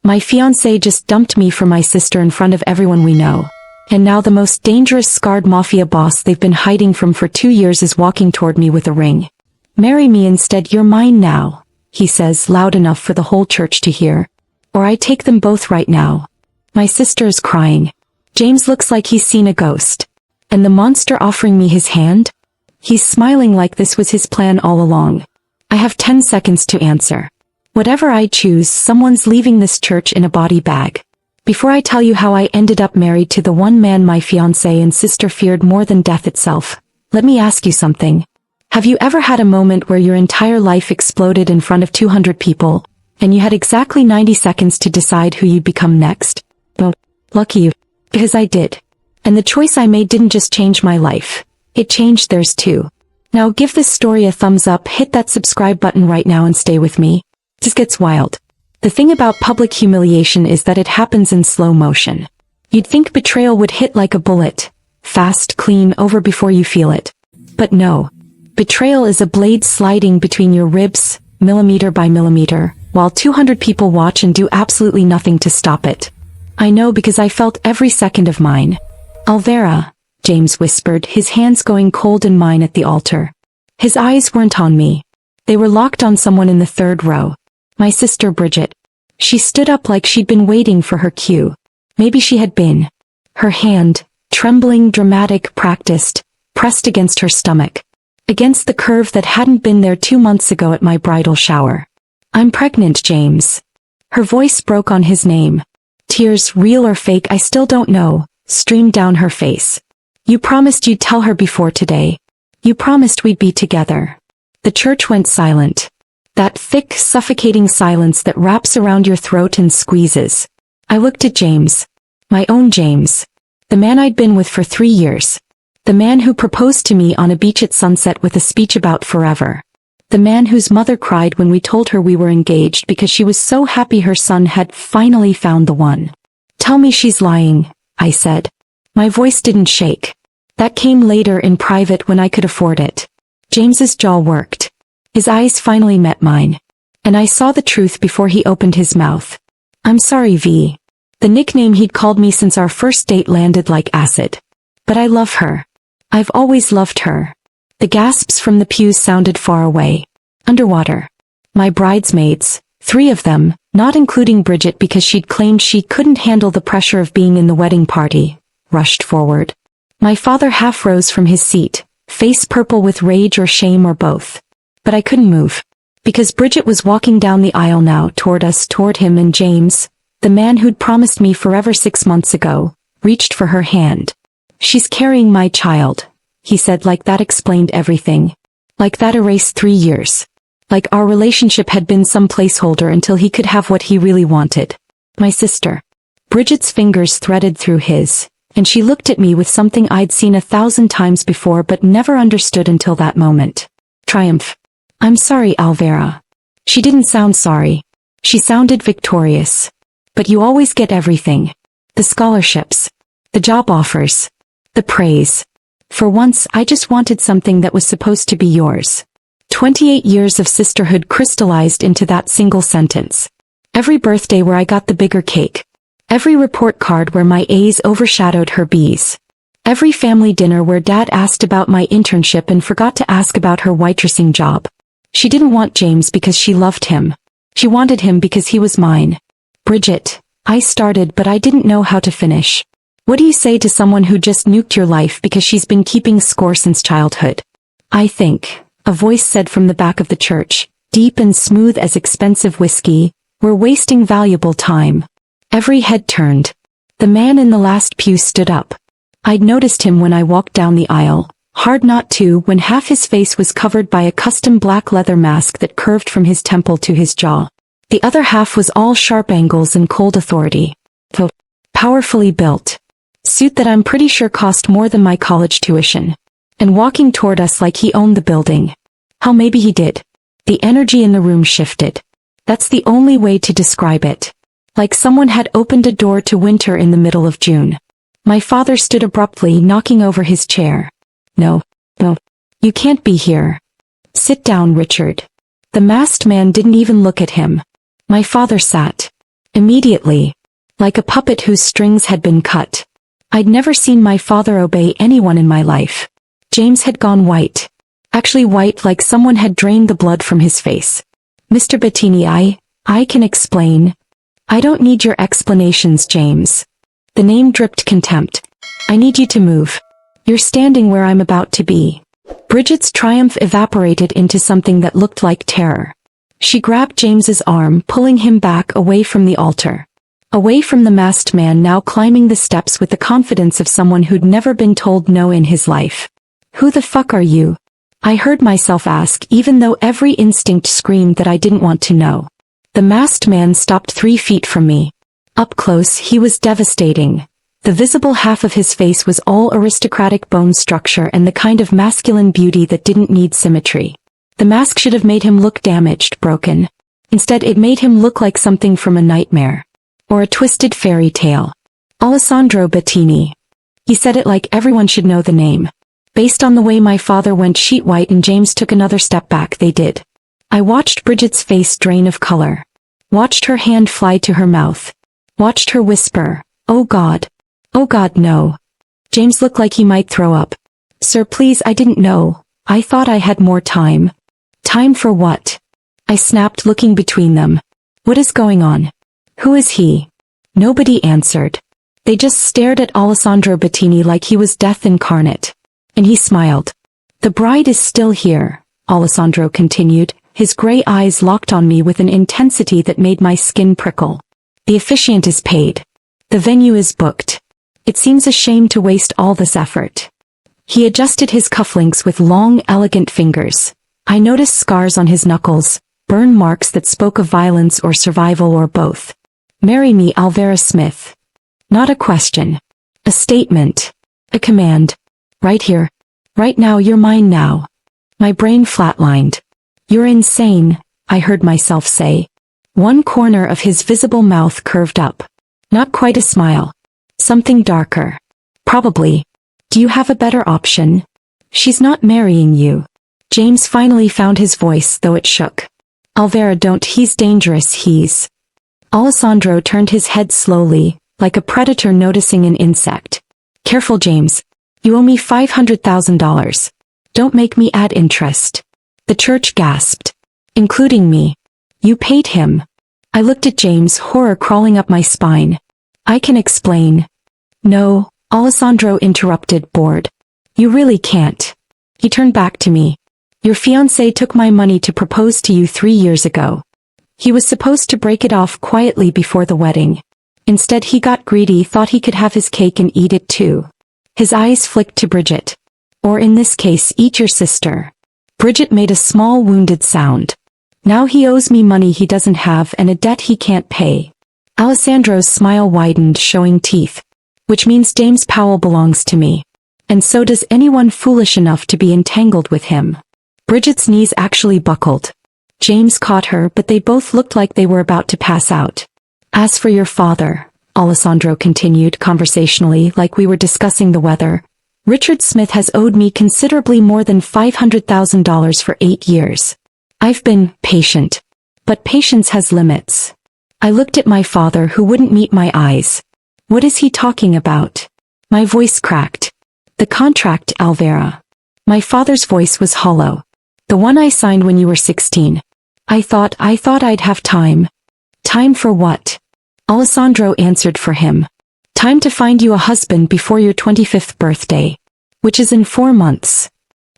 My fiancé just dumped me for my sister in front of everyone we know. And now the most dangerous scarred mafia boss they've been hiding from for 2 years is walking toward me with a ring. Marry me instead, you're mine now, he says loud enough for the whole church to hear. Or I take them both right now. My sister is crying. James looks like he's seen a ghost. And the monster offering me his hand? He's smiling like this was his plan all along. I have 10 seconds to answer. Whatever I choose, someone's leaving this church in a body bag. Before I tell you how I ended up married to the one man my fiancé and sister feared more than death itself, let me ask you something. Have you ever had a moment where your entire life exploded in front of 200 people, and you had exactly 90 seconds to decide who you'd become next? Well, lucky you, because I did. And the choice I made didn't just change my life, it changed theirs too. Now give this story a thumbs up, hit that subscribe button right now and stay with me. This gets wild. The thing about public humiliation is that it happens in slow motion. You'd think betrayal would hit like a bullet, fast, clean, over before you feel it. But no. Betrayal is a blade sliding between your ribs, millimeter by millimeter, while 200 people watch and do absolutely nothing to stop it. I know because I felt every second of mine. Alvera, James whispered, his hands going cold in mine at the altar. His eyes weren't on me. They were locked on someone in the third row. My sister Bridget. She stood up like she'd been waiting for her cue. Maybe she had been. Her hand, trembling, dramatic, practiced, pressed against her stomach. Against the curve that hadn't been there 2 months ago at my bridal shower. I'm pregnant, James. Her voice broke on his name. Tears, real or fake, I still don't know, streamed down her face. You promised you'd tell her before today. You promised we'd be together. The church went silent. That thick, suffocating silence that wraps around your throat and squeezes. I looked at James. My own James. The man I'd been with for 3 years. The man who proposed to me on a beach at sunset with a speech about forever. The man whose mother cried when we told her we were engaged because she was so happy her son had finally found the one. Tell me she's lying, I said. My voice didn't shake. That came later in private when I could afford it. James's jaw worked. His eyes finally met mine. And I saw the truth before he opened his mouth. I'm sorry, V. The nickname he'd called me since our first date landed like acid. But I love her. I've always loved her. The gasps from the pews sounded far away. Underwater. My bridesmaids, 3 of them, not including Bridget because she'd claimed she couldn't handle the pressure of being in the wedding party, rushed forward. My father half rose from his seat, face purple with rage or shame or both. But I couldn't move. Because Bridget was walking down the aisle now toward us, toward him, and James, the man who'd promised me forever 6 months ago, reached for her hand. She's carrying my child, he said, like that explained everything. Like that erased 3 years. Like our relationship had been some placeholder until he could have what he really wanted. My sister. Bridget's fingers threaded through his, and she looked at me with something I'd seen 1,000 times before but never understood until that moment. Triumph. I'm sorry, Alvera. She didn't sound sorry. She sounded victorious. But you always get everything. The scholarships. The job offers. The praise. For once, I just wanted something that was supposed to be yours. 28 years of sisterhood crystallized into that single sentence. Every birthday where I got the bigger cake. Every report card where my A's overshadowed her B's. Every family dinner where Dad asked about my internship and forgot to ask about her waitressing job. She didn't want James because she loved him. She wanted him because he was mine. Bridget, I started but I didn't know how to finish. What do you say to someone who just nuked your life because she's been keeping score since childhood? I think, a voice said from the back of the church, deep and smooth as expensive whiskey, we're wasting valuable time. Every head turned. The man in the last pew stood up. I'd noticed him when I walked down the aisle. Hard not to when half his face was covered by a custom black leather mask that curved from his temple to his jaw. The other half was all sharp angles and cold authority. The powerfully built suit that I'm pretty sure cost more than my college tuition. And walking toward us like he owned the building. How maybe he did. The energy in the room shifted. That's the only way to describe it. Like someone had opened a door to winter in the middle of June. My father stood abruptly, knocking over his chair. No. You can't be here. Sit down, Richard. The masked man didn't even look at him. My father sat. Immediately. Like a puppet whose strings had been cut. I'd never seen my father obey anyone in my life. James had gone white. Actually white, like someone had drained the blood from his face. Mr. Bettini, I can explain. I don't need your explanations, James. The name dripped contempt. I need you to move. You're standing where I'm about to be. Bridget's triumph evaporated into something that looked like terror. She grabbed James's arm, pulling him back away from the altar. Away from the masked man now climbing the steps with the confidence of someone who'd never been told no in his life. Who the fuck are you? I heard myself ask, even though every instinct screamed that I didn't want to know. The masked man stopped 3 feet from me. Up close, he was devastating. The visible half of his face was all aristocratic bone structure and the kind of masculine beauty that didn't need symmetry. The mask should have made him look damaged, broken. Instead, it made him look like something from a nightmare. Or a twisted fairy tale. Alessandro Bettini. He said it like everyone should know the name. Based on the way my father went sheet white and James took another step back, they did. I watched Bridget's face drain of color. Watched her hand fly to her mouth. Watched her whisper, "Oh God. Oh God, no." James looked like he might throw up. "Sir, please, I didn't know. I thought I had more time." "Time for what?" I snapped, looking between them. "What is going on? Who is he?" Nobody answered. They just stared at Alessandro Bettini like he was death incarnate. And he smiled. "The bride is still here," Alessandro continued, his gray eyes locked on me with an intensity that made my skin prickle. "The officiant is paid. The venue is booked. It seems a shame to waste all this effort." He adjusted his cufflinks with long, elegant fingers. I noticed scars on his knuckles, burn marks that spoke of violence or survival or both. "Marry me, Alvera Smith." Not a question. A statement. A command. "Right here. Right now, you're mine now." My brain flatlined. "You're insane," I heard myself say. One corner of his visible mouth curved up. Not quite a smile. Something darker. "Probably. Do you have a better option?" "She's not marrying you." James finally found his voice, though it shook. "Alvera, don't, he's dangerous, he's..." Alessandro turned his head slowly, like a predator noticing an insect. "Careful, James. You owe me $500,000. Don't make me add interest." The church gasped. "Including me." "You paid him." I looked at James, horror crawling up my spine. "I can explain." "No," Alessandro interrupted, bored. "You really can't." He turned back to me. "Your fiancé took my money to propose to you 3 years ago. He was supposed to break it off quietly before the wedding. Instead, he got greedy, thought he could have his cake and eat it too." His eyes flicked to Bridget. "Or in this case, eat your sister." Bridget made a small wounded sound. "Now he owes me money he doesn't have and a debt he can't pay." Alessandro's smile widened, showing teeth. "Which means James Powell belongs to me. And so does anyone foolish enough to be entangled with him." Bridget's knees actually buckled. James caught her, but they both looked like they were about to pass out. "As for your father," Alessandro continued conversationally, like we were discussing the weather, "Richard Smith has owed me considerably more than $500,000 for 8 years. I've been patient. But patience has limits." I looked at my father, who wouldn't meet my eyes. "What is he talking about?" My voice cracked. "The contract, Alvera." My father's voice was hollow. "The one I signed when you were 16. I thought I'd have time." "Time for what?" Alessandro answered for him. "Time to find you a husband before your 25th birthday. Which is in 4 months."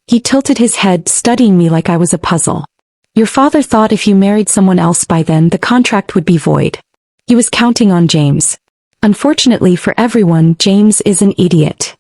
He tilted his head, studying me like I was a puzzle. "Your father thought if you married someone else by then the contract would be void. He was counting on James. Unfortunately for everyone, James is an idiot.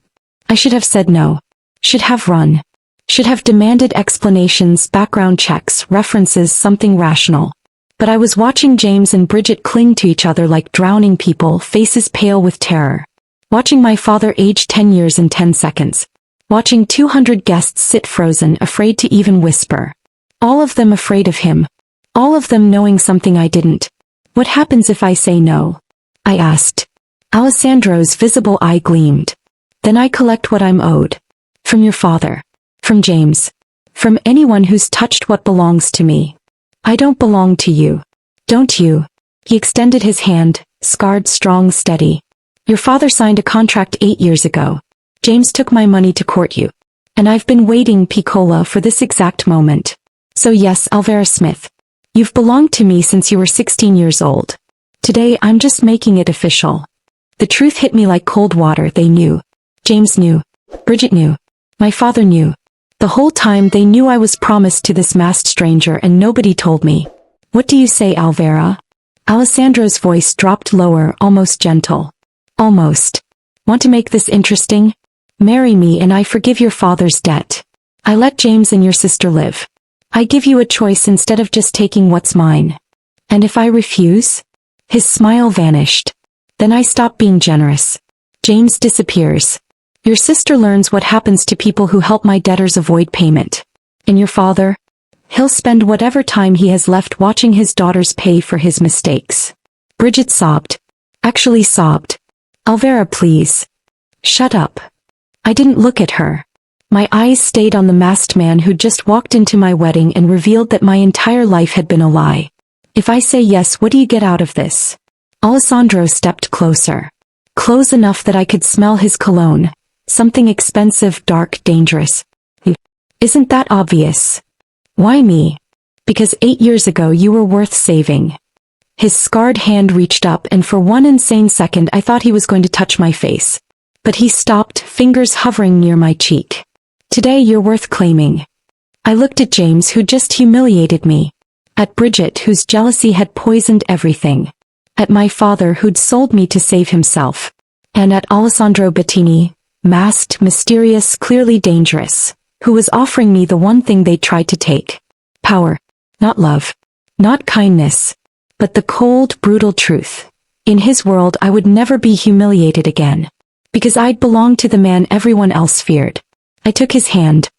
I should have said no. Should have run. Should have demanded explanations, background checks, references, something rational. But I was watching James and Bridget cling to each other like drowning people, faces pale with terror. Watching my father age 10 years in 10 seconds. Watching 200 guests sit frozen, afraid to even whisper. All of them afraid of him. All of them knowing something I didn't. "What happens if I say no?" I asked. Alessandro's visible eye gleamed. "Then I collect what I'm owed. From your father. From James. From anyone who's touched what belongs to me." "I don't belong to you. Don't you?" He extended his hand, scarred, strong, steady. Your father signed a contract 8 years ago. James took my money to court you. And I've been waiting, Piccola, for this exact moment. So yes, Alvera Smith. You've belonged to me since you were 16 years old. Today I'm just making it official. The truth hit me like cold water. They knew. James knew. Bridget knew. My father knew. The whole time they knew I was promised to this masked stranger and nobody told me. What do you say, Alvera? Alessandro's voice dropped lower, almost gentle. Almost. Want to make this interesting? Marry me and I forgive your father's debt. I let James and your sister live. I give you a choice instead of just taking what's mine. And if I refuse? His smile vanished. Then I stop being generous. James disappears. Your sister learns what happens to people who help my debtors avoid payment. And your father? He'll spend whatever time he has left watching his daughters pay for his mistakes. Bridget sobbed. Actually sobbed. Alvera, please. Shut up. I didn't look at her. My eyes stayed on the masked man who just walked into my wedding and revealed that my entire life had been a lie. If I say yes, what do you get out of this? Alessandro stepped closer. Close enough that I could smell his cologne. Something expensive, dark, dangerous. Isn't that obvious? Why me? Because 8 years ago you were worth saving. His scarred hand reached up and for one insane second I thought he was going to touch my face. But he stopped, fingers hovering near my cheek. Today you're worth claiming. I looked at James, who just humiliated me. At Bridget, whose jealousy had poisoned everything. At my father, who'd sold me to save himself. And at Alessandro Bettini, masked, mysterious, clearly dangerous, who was offering me the one thing they tried to take. Power. Not love. Not kindness. But the cold, brutal truth. In his world I would never be humiliated again. Because I'd belonged to the man everyone else feared. I took his hand.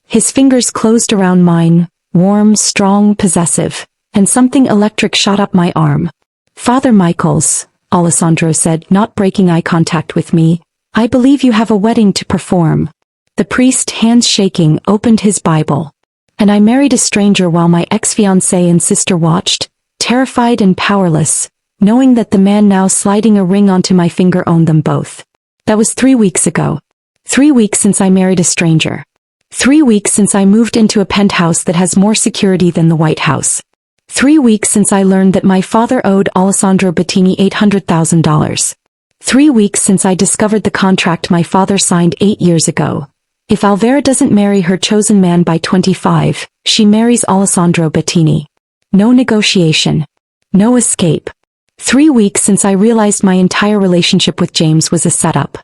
His fingers closed around mine, warm, strong, possessive, and something electric shot up my arm. Father Michaels, Alessandro said, not breaking eye contact with me, I believe you have a wedding to perform. The priest, hands shaking, opened his Bible. And I married a stranger while my ex-fiancé and sister watched, terrified and powerless, knowing that the man now sliding a ring onto my finger owned them both. That was 3 weeks ago. 3 weeks since I married a stranger. 3 weeks since I moved into a penthouse that has more security than the White House. 3 weeks since I learned that my father owed Alessandro Bettini $800,000. 3 weeks since I discovered the contract my father signed 8 years ago. If Alvera doesn't marry her chosen man by 25, she marries Alessandro Bettini. No negotiation. No escape. 3 weeks since I realized my entire relationship with James was a setup.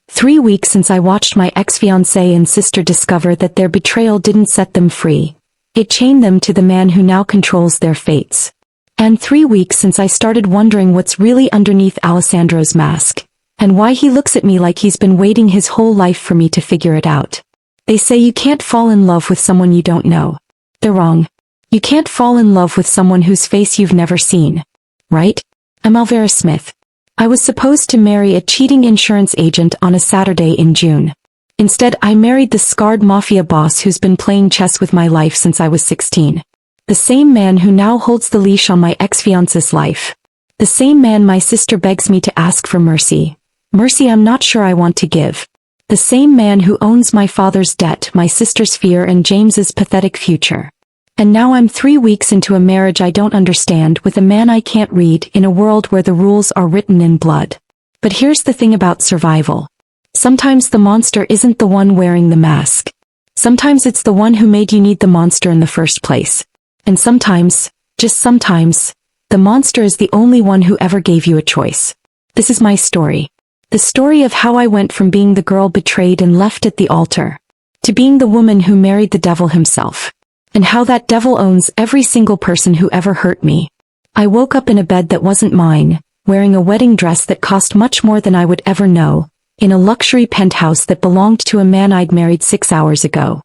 3 weeks since I watched my ex-fiancé and sister discover that their betrayal didn't set them free. It chained them to the man who now controls their fates. And 3 weeks since I started wondering what's really underneath Alessandro's mask, and why he looks at me like he's been waiting his whole life for me to figure it out. They say you can't fall in love with someone you don't know. They're wrong. You can't fall in love with someone whose face you've never seen. Right? I'm Alvera Smith. I was supposed to marry a cheating insurance agent on a Saturday in June. Instead, I married the scarred mafia boss who's been playing chess with my life since I was 16. The same man who now holds the leash on my ex-fiancé's life. The same man my sister begs me to ask for mercy. Mercy I'm not sure I want to give. The same man who owns my father's debt, my sister's fear, and James's pathetic future. And now I'm 3 weeks into a marriage I don't understand with a man I can't read in a world where the rules are written in blood. But here's the thing about survival. Sometimes the monster isn't the one wearing the mask. Sometimes it's the one who made you need the monster in the first place. And sometimes, just sometimes, the monster is the only one who ever gave you a choice. This is my story. The story of how I went from being the girl betrayed and left at the altar, to being the woman who married the devil himself. And how that devil owns every single person who ever hurt me. I woke up in a bed that wasn't mine, wearing a wedding dress that cost much more than I would ever know, in a luxury penthouse that belonged to a man I'd married 6 hours ago.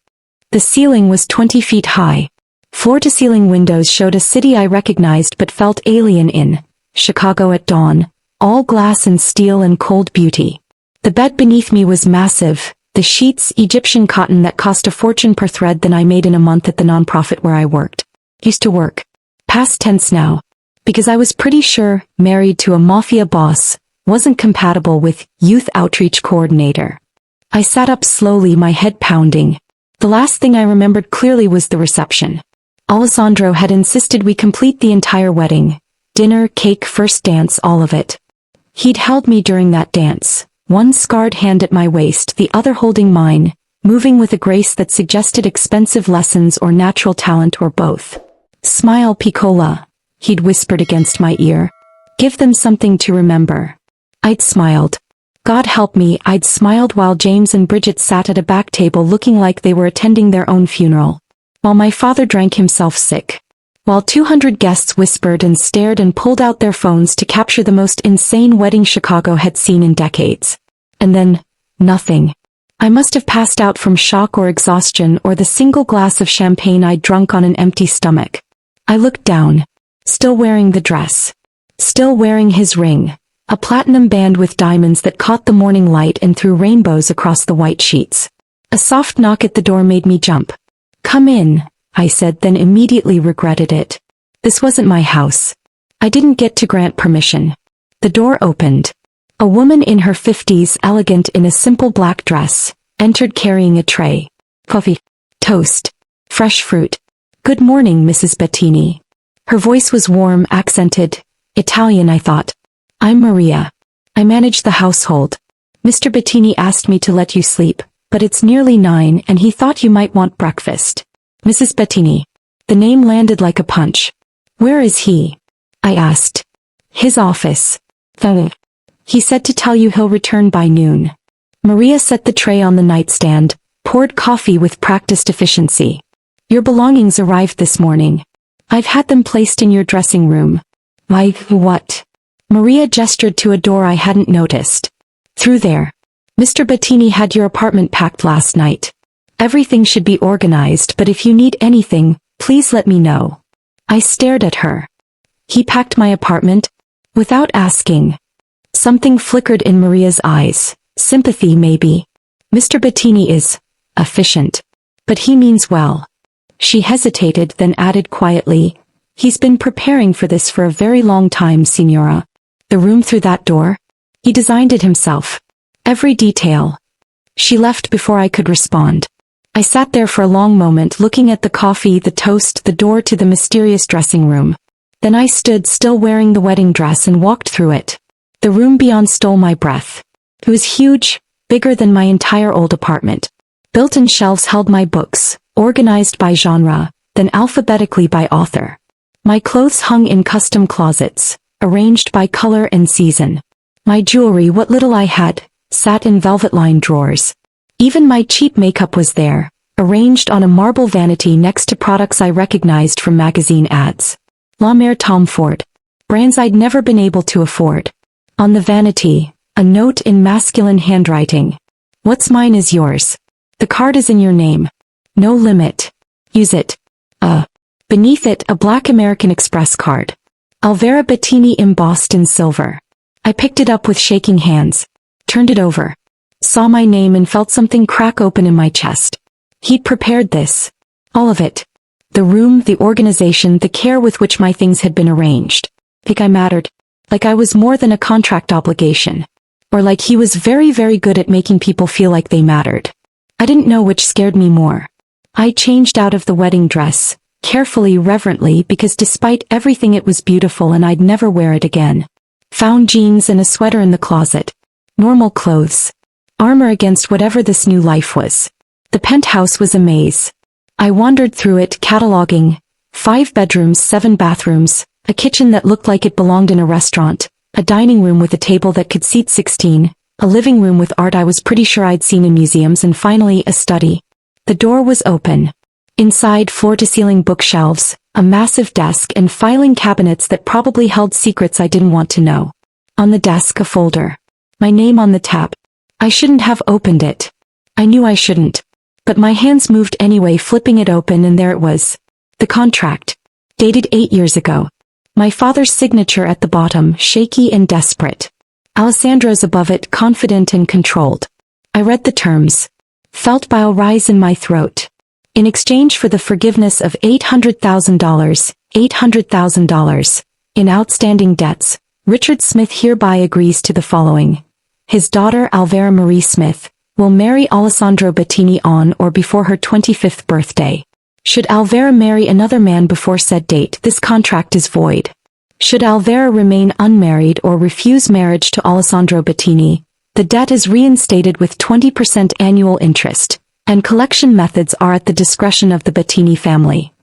The ceiling was 20 feet high. Floor-to-ceiling windows showed a city I recognized but felt alien in, Chicago at dawn, all glass and steel and cold beauty. The bed beneath me was massive. The sheets, Egyptian cotton that cost a fortune per thread than I made in a month at the nonprofit where I worked. Used to work. Past tense now. because I was pretty sure married to a mafia boss wasn't compatible with youth outreach coordinator. I sat up slowly, my head pounding. The last thing I remembered clearly was the reception. Alessandro had insisted we complete the entire wedding. Dinner, cake, first dance, all of it. He'd held me during that dance, one scarred hand at my waist, the other holding mine, moving with a grace that suggested expensive lessons or natural talent or both. "Smile, Piccola," he'd whispered against my ear. "Give them something to remember." I'd smiled. God help me, I'd smiled while James and Bridget sat at a back table looking like they were attending their own funeral. While my father drank himself sick. While 200 guests whispered and stared and pulled out their phones to capture the most insane wedding Chicago had seen in decades. And then, nothing. I must have passed out from shock or exhaustion or the single glass of champagne I'd drunk on an empty stomach. I looked down. Still wearing the dress. Still wearing his ring. A platinum band with diamonds that caught the morning light and threw rainbows across the white sheets. A soft knock at the door made me jump. "Come in," I said, then immediately regretted it. This wasn't my house. I didn't get to grant permission. The door opened. A woman in her 50s, elegant in a simple black dress, entered carrying a tray. Coffee. Toast. Fresh fruit. "Good morning, Mrs. Bettini." Her voice was warm, accented. Italian, I thought. "I'm Maria. I manage the household. Mr. Bettini asked me to let you sleep, but it's nearly 9 and he thought you might want breakfast." Mrs. Bettini. The name landed like a punch. "Where is he?" I asked. "His office." "He said to tell you he'll return by noon." Maria set the tray on the nightstand, poured coffee with practiced efficiency. "Your belongings arrived this morning. I've had them placed in your dressing room." "Why, what?" Maria gestured to a door I hadn't noticed. "Through there. Mr. Bettini had your apartment packed last night. Everything should be organized, but if you need anything, please let me know." I stared at her. "He packed my apartment?" Without asking. Something flickered in Maria's eyes. Sympathy, maybe. "Mr. Bettini is efficient. But he means well." She hesitated, then added quietly, "He's been preparing for this for a very long time, Signora." "The room through that door? He designed it himself. Every detail." She left before I could respond. I sat there for a long moment looking at the coffee, the toast, the door to the mysterious dressing room. Then I stood still wearing the wedding dress and walked through it. The room beyond stole my breath. It was huge, bigger than my entire old apartment. Built-in shelves held my books, organized by genre, then alphabetically by author. My clothes hung in custom closets, arranged by color and season. My jewelry, what little I had, sat in velvet-lined drawers. Even my cheap makeup was there, arranged on a marble vanity next to products I recognized from magazine ads. La Mer, Tom Ford. Brands I'd never been able to afford. On the vanity, a note in masculine handwriting. "What's mine is yours. The card is in your name. No limit. Use it." Beneath it, a black American Express card. Alvera Bettini embossed in silver. I picked it up with shaking hands. Turned it over. Saw my name and felt something crack open in my chest. He'd prepared this. All of it. The room, the organization, the care with which my things had been arranged. Like I mattered. Like I was more than a contract obligation. Or like he was very, very good at making people feel like they mattered. I didn't know which scared me more. I changed out of the wedding dress, carefully, reverently, because despite everything it was beautiful and I'd never wear it again. Found jeans and a sweater in the closet. Normal clothes. Armor against whatever this new life was. The penthouse was a maze. I wandered through it, cataloging. 5 bedrooms, 7 bathrooms, a kitchen that looked like it belonged in a restaurant, a dining room with a table that could seat 16, a living room with art I was pretty sure I'd seen in museums, and finally a study. The door was open. Inside, floor-to-ceiling bookshelves, a massive desk and filing cabinets that probably held secrets I didn't want to know. On the desk, a folder. My name on the tab. I shouldn't have opened it. I knew I shouldn't. But my hands moved anyway, flipping it open, and there it was. The contract. Dated 8 years ago. My father's signature at the bottom, shaky and desperate. Alessandro's above it, confident and controlled. I read the terms. Felt bile rise in my throat. In exchange for the forgiveness of $800,000, $800,000, In outstanding debts, Richard Smith hereby agrees to the following. His daughter Alvera Marie Smith will marry Alessandro Bettini on or before her 25th birthday. Should Alvera marry another man before said date, this contract is void. Should Alvera remain unmarried or refuse marriage to Alessandro Bettini, the debt is reinstated with 20% annual interest, and collection methods are at the discretion of the Bettini family.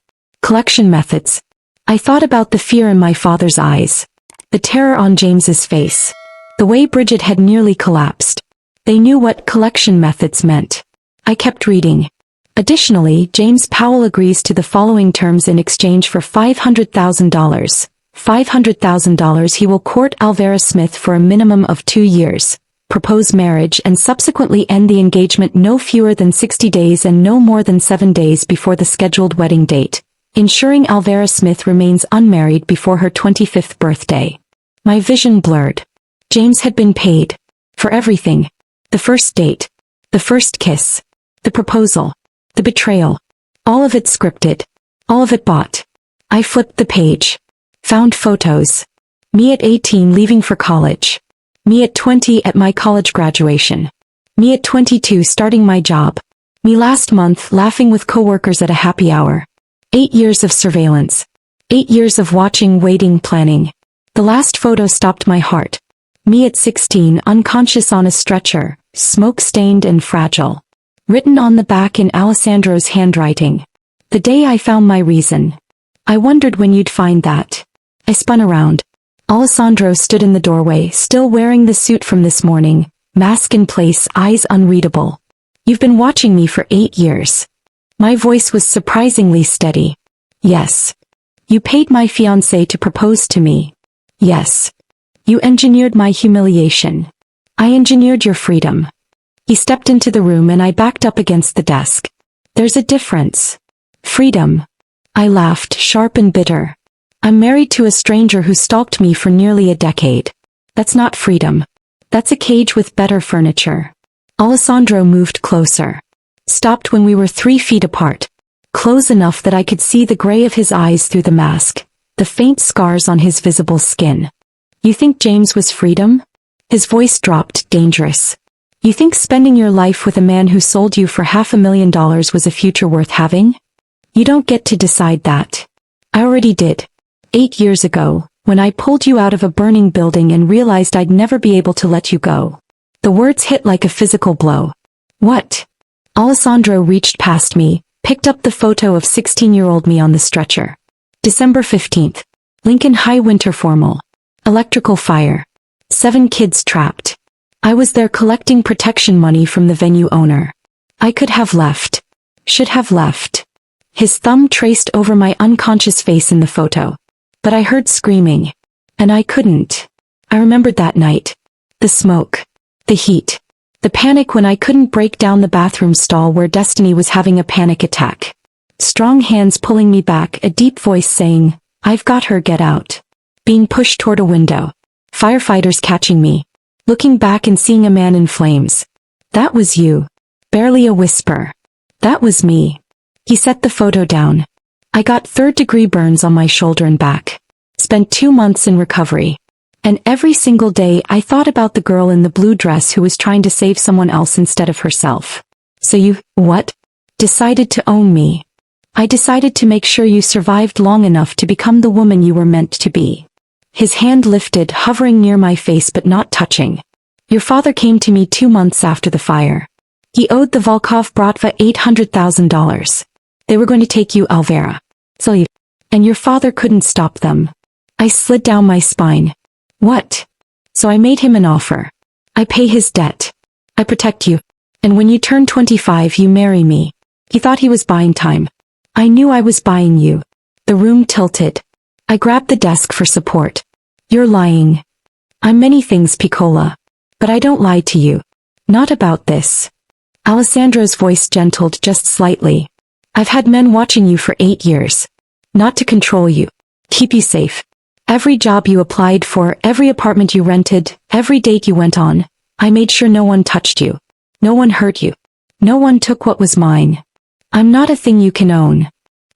Collection methods. I thought about the fear in my father's eyes, the terror on James's face, the way Bridget had nearly collapsed. They knew what collection methods meant. I kept reading. Additionally, James Powell agrees to the following terms in exchange for $500,000. $500,000 he will court Alvera Smith for a minimum of 2 years, propose marriage and subsequently end the engagement no fewer than 60 days and no more than 7 days before the scheduled wedding date, ensuring Alvera Smith remains unmarried before her 25th birthday. My vision blurred. James had been paid. For everything. The first date. The first kiss. The proposal. The betrayal. All of it scripted. All of it bought. I flipped the page. Found photos. Me at 18 leaving for college. Me at 20 at my college graduation. Me at 22 starting my job. Me last month laughing with coworkers at a happy hour. 8 years of surveillance. 8 years of watching, waiting, planning. The last photo stopped my heart. Me at 16 unconscious on a stretcher, smoke-stained and fragile. Written on the back in Alessandro's handwriting. The day I found my reason. I wondered when you'd find that. I spun around. Alessandro stood in the doorway, still wearing the suit from this morning, mask in place, eyes unreadable. You've been watching me for 8 years. My voice was surprisingly steady. Yes. You paid my fiancé to propose to me. Yes. You engineered my humiliation. I engineered your freedom. He stepped into the room and I backed up against the desk. There's a difference. Freedom. I laughed, sharp and bitter. I'm married to a stranger who stalked me for nearly a decade. That's not freedom. That's a cage with better furniture. Alessandro moved closer. Stopped when we were 3 feet apart. Close enough that I could see the gray of his eyes through the mask, the faint scars on his visible skin. You think James was freedom? His voice dropped, dangerous. You think spending your life with a man who sold you for $500,000 was a future worth having? You don't get to decide that. I already did. 8 years ago, when I pulled you out of a burning building and realized I'd never be able to let you go. The words hit like a physical blow. What? Alessandro reached past me, picked up the photo of 16-year-old me on the stretcher. December 15th. Lincoln High winter formal. Electrical fire. 7 kids trapped. I was there collecting protection money from the venue owner. I could have left. Should have left. His thumb traced over my unconscious face in the photo. But I heard screaming. And I couldn't. I remembered that night. The smoke. The heat. The panic when I couldn't break down the bathroom stall where Destiny was having a panic attack. Strong hands pulling me back, a deep voice saying, "I've got her, get out." Being pushed toward a window. Firefighters catching me. Looking back and seeing a man in flames. That was you. Barely a whisper. That was me. He set the photo down. I got 3rd-degree burns on my shoulder and back. Spent 2 months in recovery. And every single day I thought about the girl in the blue dress who was trying to save someone else instead of herself. So you, what? Decided to own me. I decided to make sure you survived long enough to become the woman you were meant to be. His hand lifted, hovering near my face but not touching. Your father came to me 2 months after the fire. He owed the Volkov Bratva $800,000. They were going to take you, Alvera. So you. And your father couldn't stop them. I slid down my spine. What? So I made him an offer. I pay his debt. I protect you. And when you turn 25 you marry me. He thought he was buying time. I knew I was buying you. The room tilted. I grabbed the desk for support. You're lying. I'm many things, Piccola. But I don't lie to you. Not about this. Alessandro's voice gentled just slightly. I've had men watching you for 8 years. Not to control you. Keep you safe. Every job you applied for, every apartment you rented, every date you went on, I made sure no one touched you. No one hurt you. No one took what was mine. I'm not a thing you can own.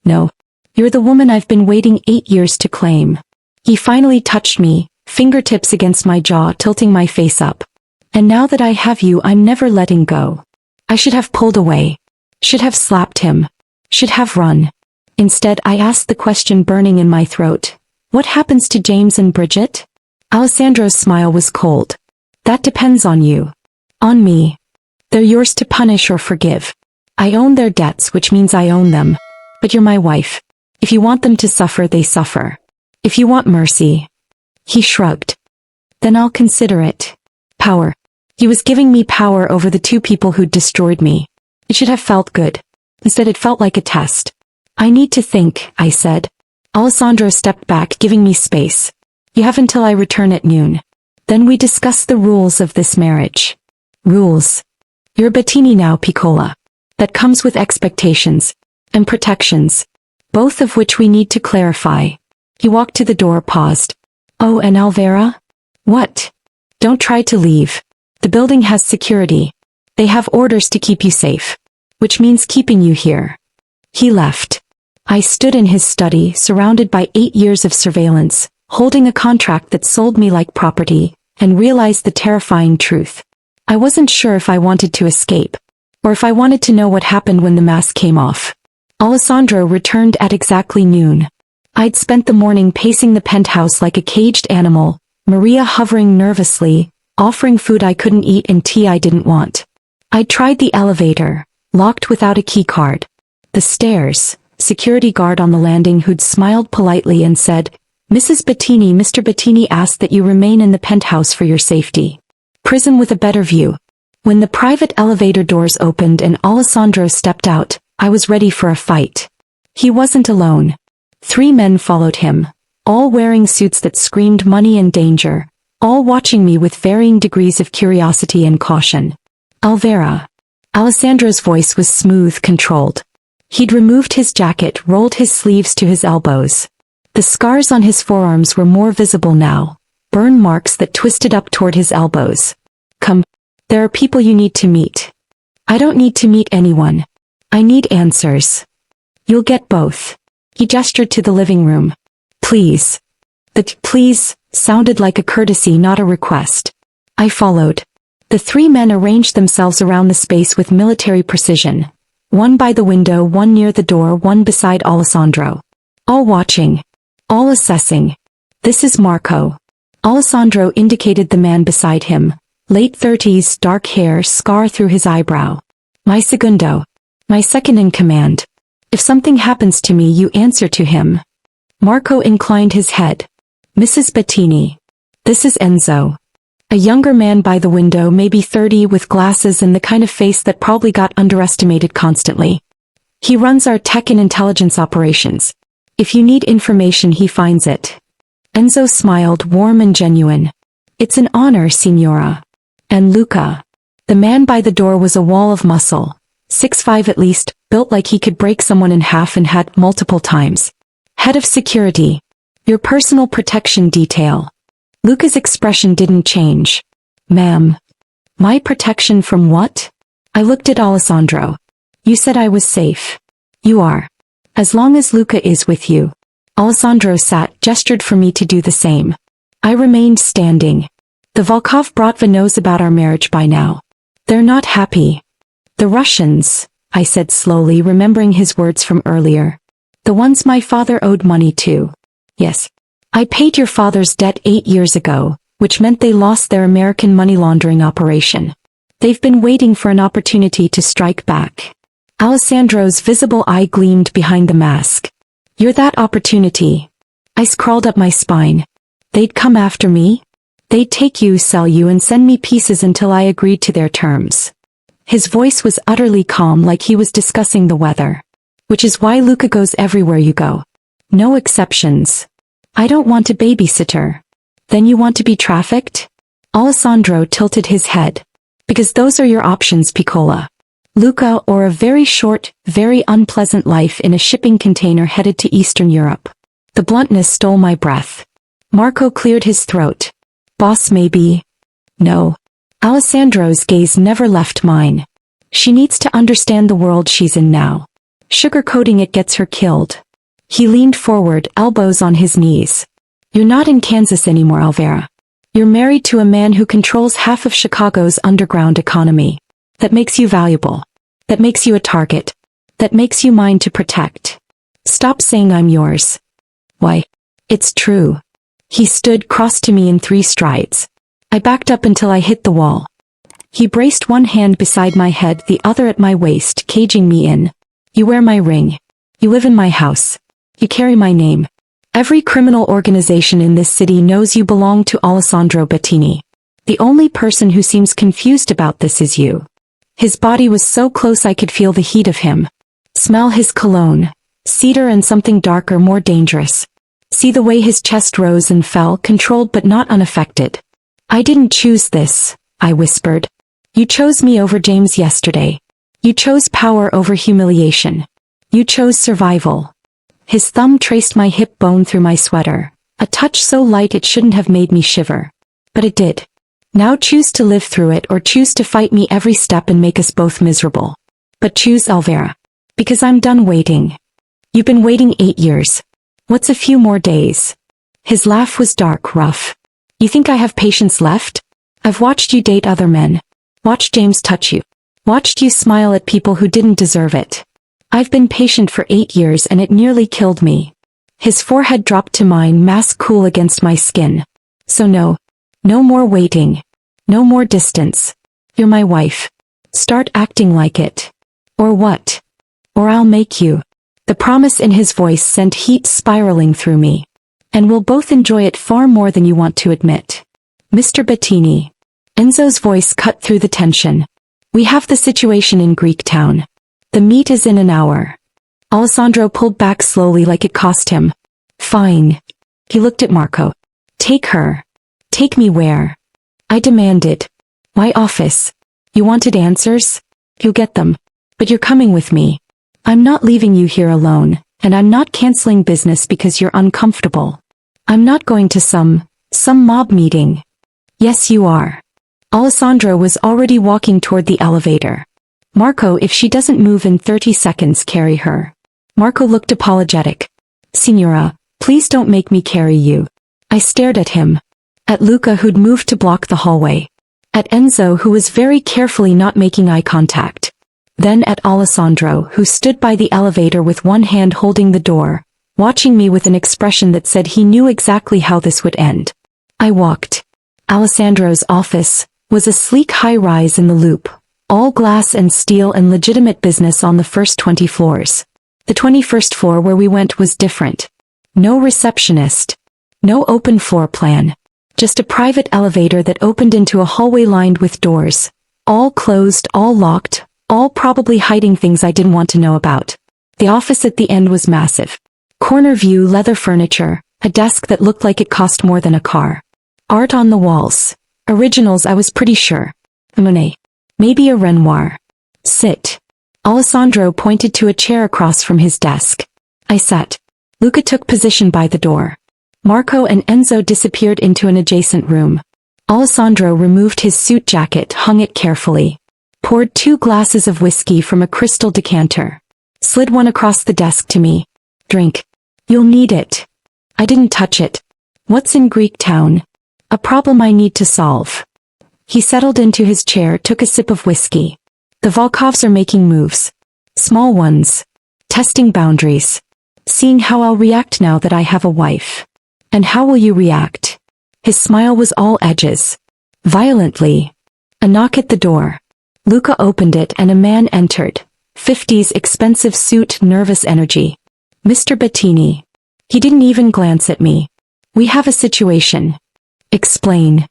No. You're the woman I've been waiting 8 years to claim. He finally touched me, fingertips against my jaw, tilting my face up. And now that I have you, I'm never letting go. I should have pulled away. Should have slapped him. Should have run. Instead, I asked the question burning in my throat. What happens to James and Bridget? Alessandro's smile was cold. That depends on you. On me. They're yours to punish or forgive. I own their debts, which means I own them. But you're my wife. If you want them to suffer, they suffer. If you want mercy. He shrugged. Then I'll consider it. Power. He was giving me power over the two people who'd destroyed me. It should have felt good. Instead, it felt like a test. I need to think, I said. Alessandro stepped back, giving me space. You have until I return at noon. Then we discuss the rules of this marriage. Rules. You're Bettini now, Piccola. That comes with expectations. And protections. Both of which we need to clarify. He walked to the door, paused. Oh, and Alvera? What? Don't try to leave. The building has security. They have orders to keep you safe. Which means keeping you here. He left. I stood in his study, surrounded by 8 years of surveillance, holding a contract that sold me like property, and realized the terrifying truth. I wasn't sure if I wanted to escape, or if I wanted to know what happened when the mask came off. Alessandro returned at exactly noon. I'd spent the morning pacing the penthouse like a caged animal, Maria hovering nervously, offering food I couldn't eat and tea I didn't want. I'd tried the elevator, locked without a key card. The stairs, security guard on the landing who'd smiled politely and said, Mrs. Bettini, Mr. Bettini asked that you remain in the penthouse for your safety. Prison with a better view. When the private elevator doors opened and Alessandro stepped out, I was ready for a fight. He wasn't alone. 3 men followed him, all wearing suits that screamed money and danger, all watching me with varying degrees of curiosity and caution. Alvera. Alessandro's voice was smooth, controlled. He'd removed his jacket, rolled his sleeves to his elbows. The scars on his forearms were more visible now, burn marks that twisted up toward his elbows. Come. There are people you need to meet. I don't need to meet anyone. I need answers. You'll get both. He gestured to the living room. Please. The please sounded like a courtesy, not a request. I followed. The 3 men arranged themselves around the space with military precision. One by the window, one near the door, one beside Alessandro. All watching. All assessing. This is Marco. Alessandro indicated the man beside him. Late 30s, dark hair, scar through his eyebrow. My segundo. My second in command. If something happens to me, you answer to him. Marco inclined his head. Mrs. Bettini. This is Enzo. A younger man by the window, maybe 30, with glasses and the kind of face that probably got underestimated constantly. He runs our tech and intelligence operations. If you need information, he finds it. Enzo smiled, warm and genuine. It's an honor, Signora. And Luca. The man by the door was a wall of muscle. 6'5" at least, built like he could break someone in half and had multiple times. Head of security. Your personal protection detail. Luca's expression didn't change. Ma'am. My protection from what? I looked at Alessandro. You said I was safe. You are. As long as Luca is with you. Alessandro sat, gestured for me to do the same. I remained standing. The Volkov Bratva knows about our marriage by now. They're not happy. The Russians, I said slowly, remembering his words from earlier. The ones my father owed money to. Yes. I paid your father's debt 8 years ago, which meant they lost their American money laundering operation. They've been waiting for an opportunity to strike back. Alessandro's visible eye gleamed behind the mask. You're that opportunity. I crawled up my spine. They'd come after me? They'd take you, sell you, and send me pieces until I agreed to their terms. His voice was utterly calm, like he was discussing the weather. Which is why Luca goes everywhere you go. No exceptions. I don't want a babysitter. Then you want to be trafficked? Alessandro tilted his head. Because those are your options, Piccola. Luca, or a very short, very unpleasant life in a shipping container headed to Eastern Europe. The bluntness stole my breath. Marco cleared his throat. Boss, maybe. No. Alessandro's gaze never left mine. She needs to understand the world she's in now. Sugarcoating it gets her killed. He leaned forward, elbows on his knees. You're not in Kansas anymore, Alvera. You're married to a man who controls half of Chicago's underground economy. That makes you valuable. That makes you a target. That makes you mine to protect. Stop saying I'm yours. Why? It's true. He stood cross to me in 3 strides. I backed up until I hit the wall. He braced one hand beside my head, the other at my waist, caging me in. You wear my ring. You live in my house. You carry my name. Every criminal organization in this city knows you belong to Alessandro Bettini. The only person who seems confused about this is you. His body was so close I could feel the heat of him. Smell his cologne. Cedar and something darker, more dangerous. See the way his chest rose and fell, controlled but not unaffected. I didn't choose this, I whispered. You chose me over James yesterday. You chose power over humiliation. You chose survival. His thumb traced my hip bone through my sweater, a touch so light it shouldn't have made me shiver. But it did. Now choose to live through it or choose to fight me every step and make us both miserable. But choose, Alvera. Because I'm done waiting. You've been waiting 8 years. What's a few more days? His laugh was dark, rough. You think I have patience left? I've watched you date other men. Watched James touch you. Watched you smile at people who didn't deserve it. I've been patient for 8 years and it nearly killed me. His forehead dropped to mine, mask cool against my skin. So no. No more waiting. No more distance. You're my wife. Start acting like it. Or what? Or I'll make you. The promise in his voice sent heat spiraling through me. And we'll both enjoy it far more than you want to admit. Mr. Bettini. Enzo's voice cut through the tension. We have the situation in Greektown. The meet is in an hour. Alessandro pulled back slowly like it cost him. Fine. He looked at Marco. Take her. Take me where? I demanded. My office. You wanted answers? You'll get them. But you're coming with me. I'm not leaving you here alone, and I'm not canceling business because you're uncomfortable. I'm not going to some mob meeting. Yes, you are. Alessandro was already walking toward the elevator. Marco, if she doesn't move in 30 seconds, carry her. Marco looked apologetic. Signora, please don't make me carry you. I stared at him. At Luca, who'd moved to block the hallway. At Enzo, who was very carefully not making eye contact. Then at Alessandro, who stood by the elevator with one hand holding the door, watching me with an expression that said he knew exactly how this would end. I walked. Alessandro's office was a sleek high-rise in the Loop, all glass and steel and legitimate business on the first 20 floors. The 21st floor where we went was different. No receptionist. No open floor plan. Just a private elevator that opened into a hallway lined with doors. All closed, all locked, all probably hiding things I didn't want to know about. The office at the end was massive. Corner view, leather furniture, a desk that looked like it cost more than a car. Art on the walls. Originals, I was pretty sure. A Monet. Maybe a Renoir. Sit. Alessandro pointed to a chair across from his desk. I sat. Luca took position by the door. Marco and Enzo disappeared into an adjacent room. Alessandro removed his suit jacket, hung it carefully. Poured 2 glasses of whiskey from a crystal decanter. Slid one across the desk to me. Drink. You'll need it. I didn't touch it. What's in Greektown? A problem I need to solve. He settled into his chair, took a sip of whiskey. The Volkovs are making moves. Small ones. Testing boundaries. Seeing how I'll react now that I have a wife. And how will you react? His smile was all edges. Violently. A knock at the door. Luca opened it and a man entered. 50s expensive suit, nervous energy. Mr. Bettini. He didn't even glance at me. We have a situation. Explain.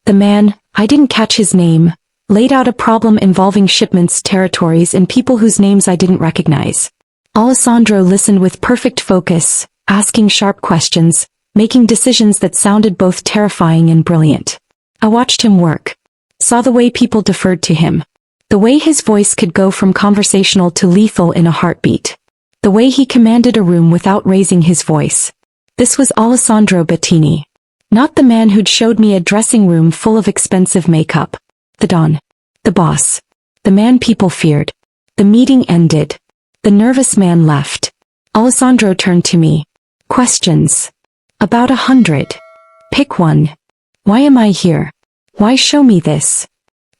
The man, I didn't catch his name, laid out a problem involving shipments, territories, and people whose names I didn't recognize. Alessandro listened with perfect focus, asking sharp questions, making decisions that sounded both terrifying and brilliant. I watched him work. Saw the way people deferred to him. The way his voice could go from conversational to lethal in a heartbeat. The way he commanded a room without raising his voice. This was Alessandro Bettini. Not the man who'd showed me a dressing room full of expensive makeup. The Don. The boss. The man people feared. The meeting ended. The nervous man left. Alessandro turned to me. Questions. About 100. Pick one. Why am I here? Why show me this?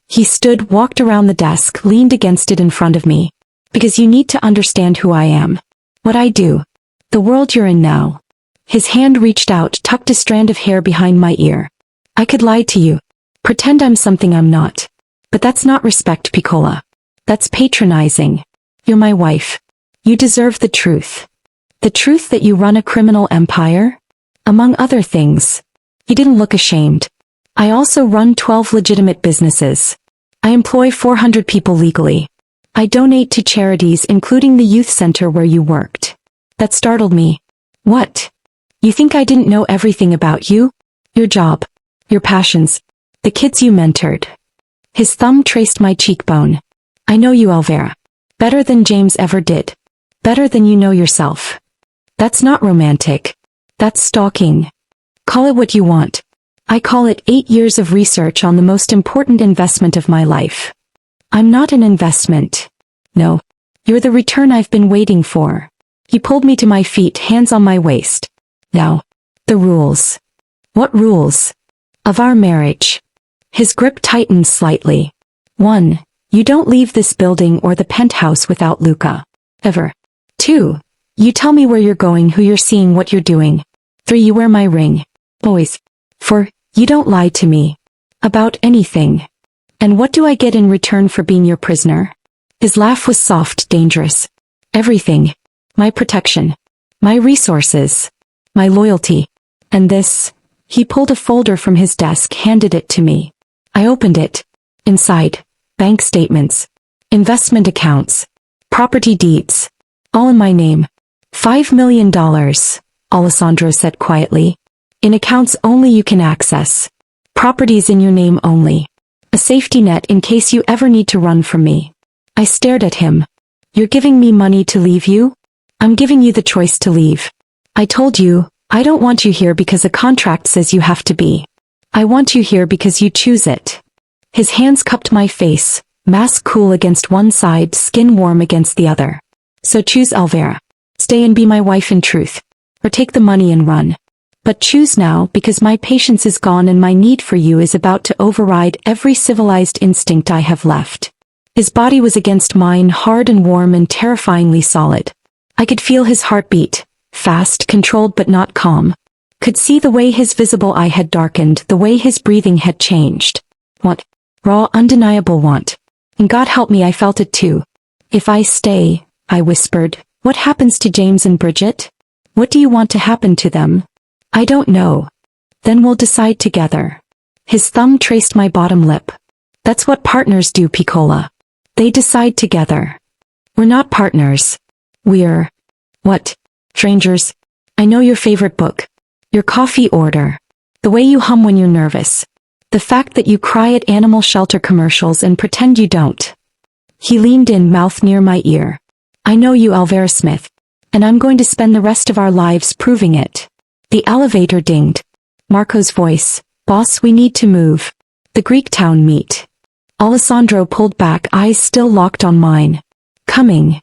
He stood, walked around the desk, leaned against it in front of me. Because you need to understand who I am. What I do. The world you're in now. His hand reached out, tucked a strand of hair behind my ear. I could lie to you. Pretend I'm something I'm not. But that's not respect, Piccola. That's patronizing. You're my wife. You deserve the truth. The truth that you run a criminal empire? Among other things. He didn't look ashamed. I also run 12 legitimate businesses. I employ 400 people legally. I donate to charities, including the youth center where you worked. That startled me. What? You think I didn't know everything about you? Your job. Your passions. The kids you mentored. His thumb traced my cheekbone. I know you, Alvera. Better than James ever did. Better than you know yourself. That's not romantic. That's stalking. Call it what you want. I call it 8 years of research on the most important investment of my life. I'm not an investment. No. You're the return I've been waiting for. He pulled me to my feet, hands on my waist. Now. The rules. What rules? Of our marriage. His grip tightened slightly. 1. You don't leave this building or the penthouse without Luca. Ever. 2. You tell me where you're going, who you're seeing, what you're doing. 3. You wear my ring. Always. 4. You don't lie to me. About anything. And what do I get in return for being your prisoner? His laugh was soft, dangerous. Everything. My protection. My resources. My loyalty. And this. He pulled a folder from his desk, handed it to me. I opened it. Inside. Bank statements. Investment accounts. Property deeds. All in my name. $5 million, Alessandro said quietly. In accounts only you can access. Properties in your name only. A safety net in case you ever need to run from me. I stared at him. You're giving me money to leave you? I'm giving you the choice to leave. I told you, I don't want you here because a contract says you have to be. I want you here because you choose it. His hands cupped my face, mask cool against one side, skin warm against the other. So choose, Alvera. Stay and be my wife in truth. Or take the money and run. But choose now, because my patience is gone and my need for you is about to override every civilized instinct I have left. His body was against mine, hard and warm and terrifyingly solid. I could feel his heartbeat, fast, controlled but not calm. Could see the way his visible eye had darkened, the way his breathing had changed. Want. Raw, undeniable want. And God help me, I felt it too. If I stay, I whispered, what happens to James and Bridget? What do you want to happen to them? I don't know. Then we'll decide together. His thumb traced my bottom lip. That's what partners do, Piccola. They decide together. We're not partners. We're... What? Strangers. I know your favorite book. Your coffee order. The way you hum when you're nervous. The fact that you cry at animal shelter commercials and pretend you don't. He leaned in, mouth near my ear. I know you, Alvera Smith. And I'm going to spend the rest of our lives proving it. The elevator dinged. Marco's voice. Boss, we need to move. The Greek town meet. Alessandro pulled back, eyes still locked on mine. Coming.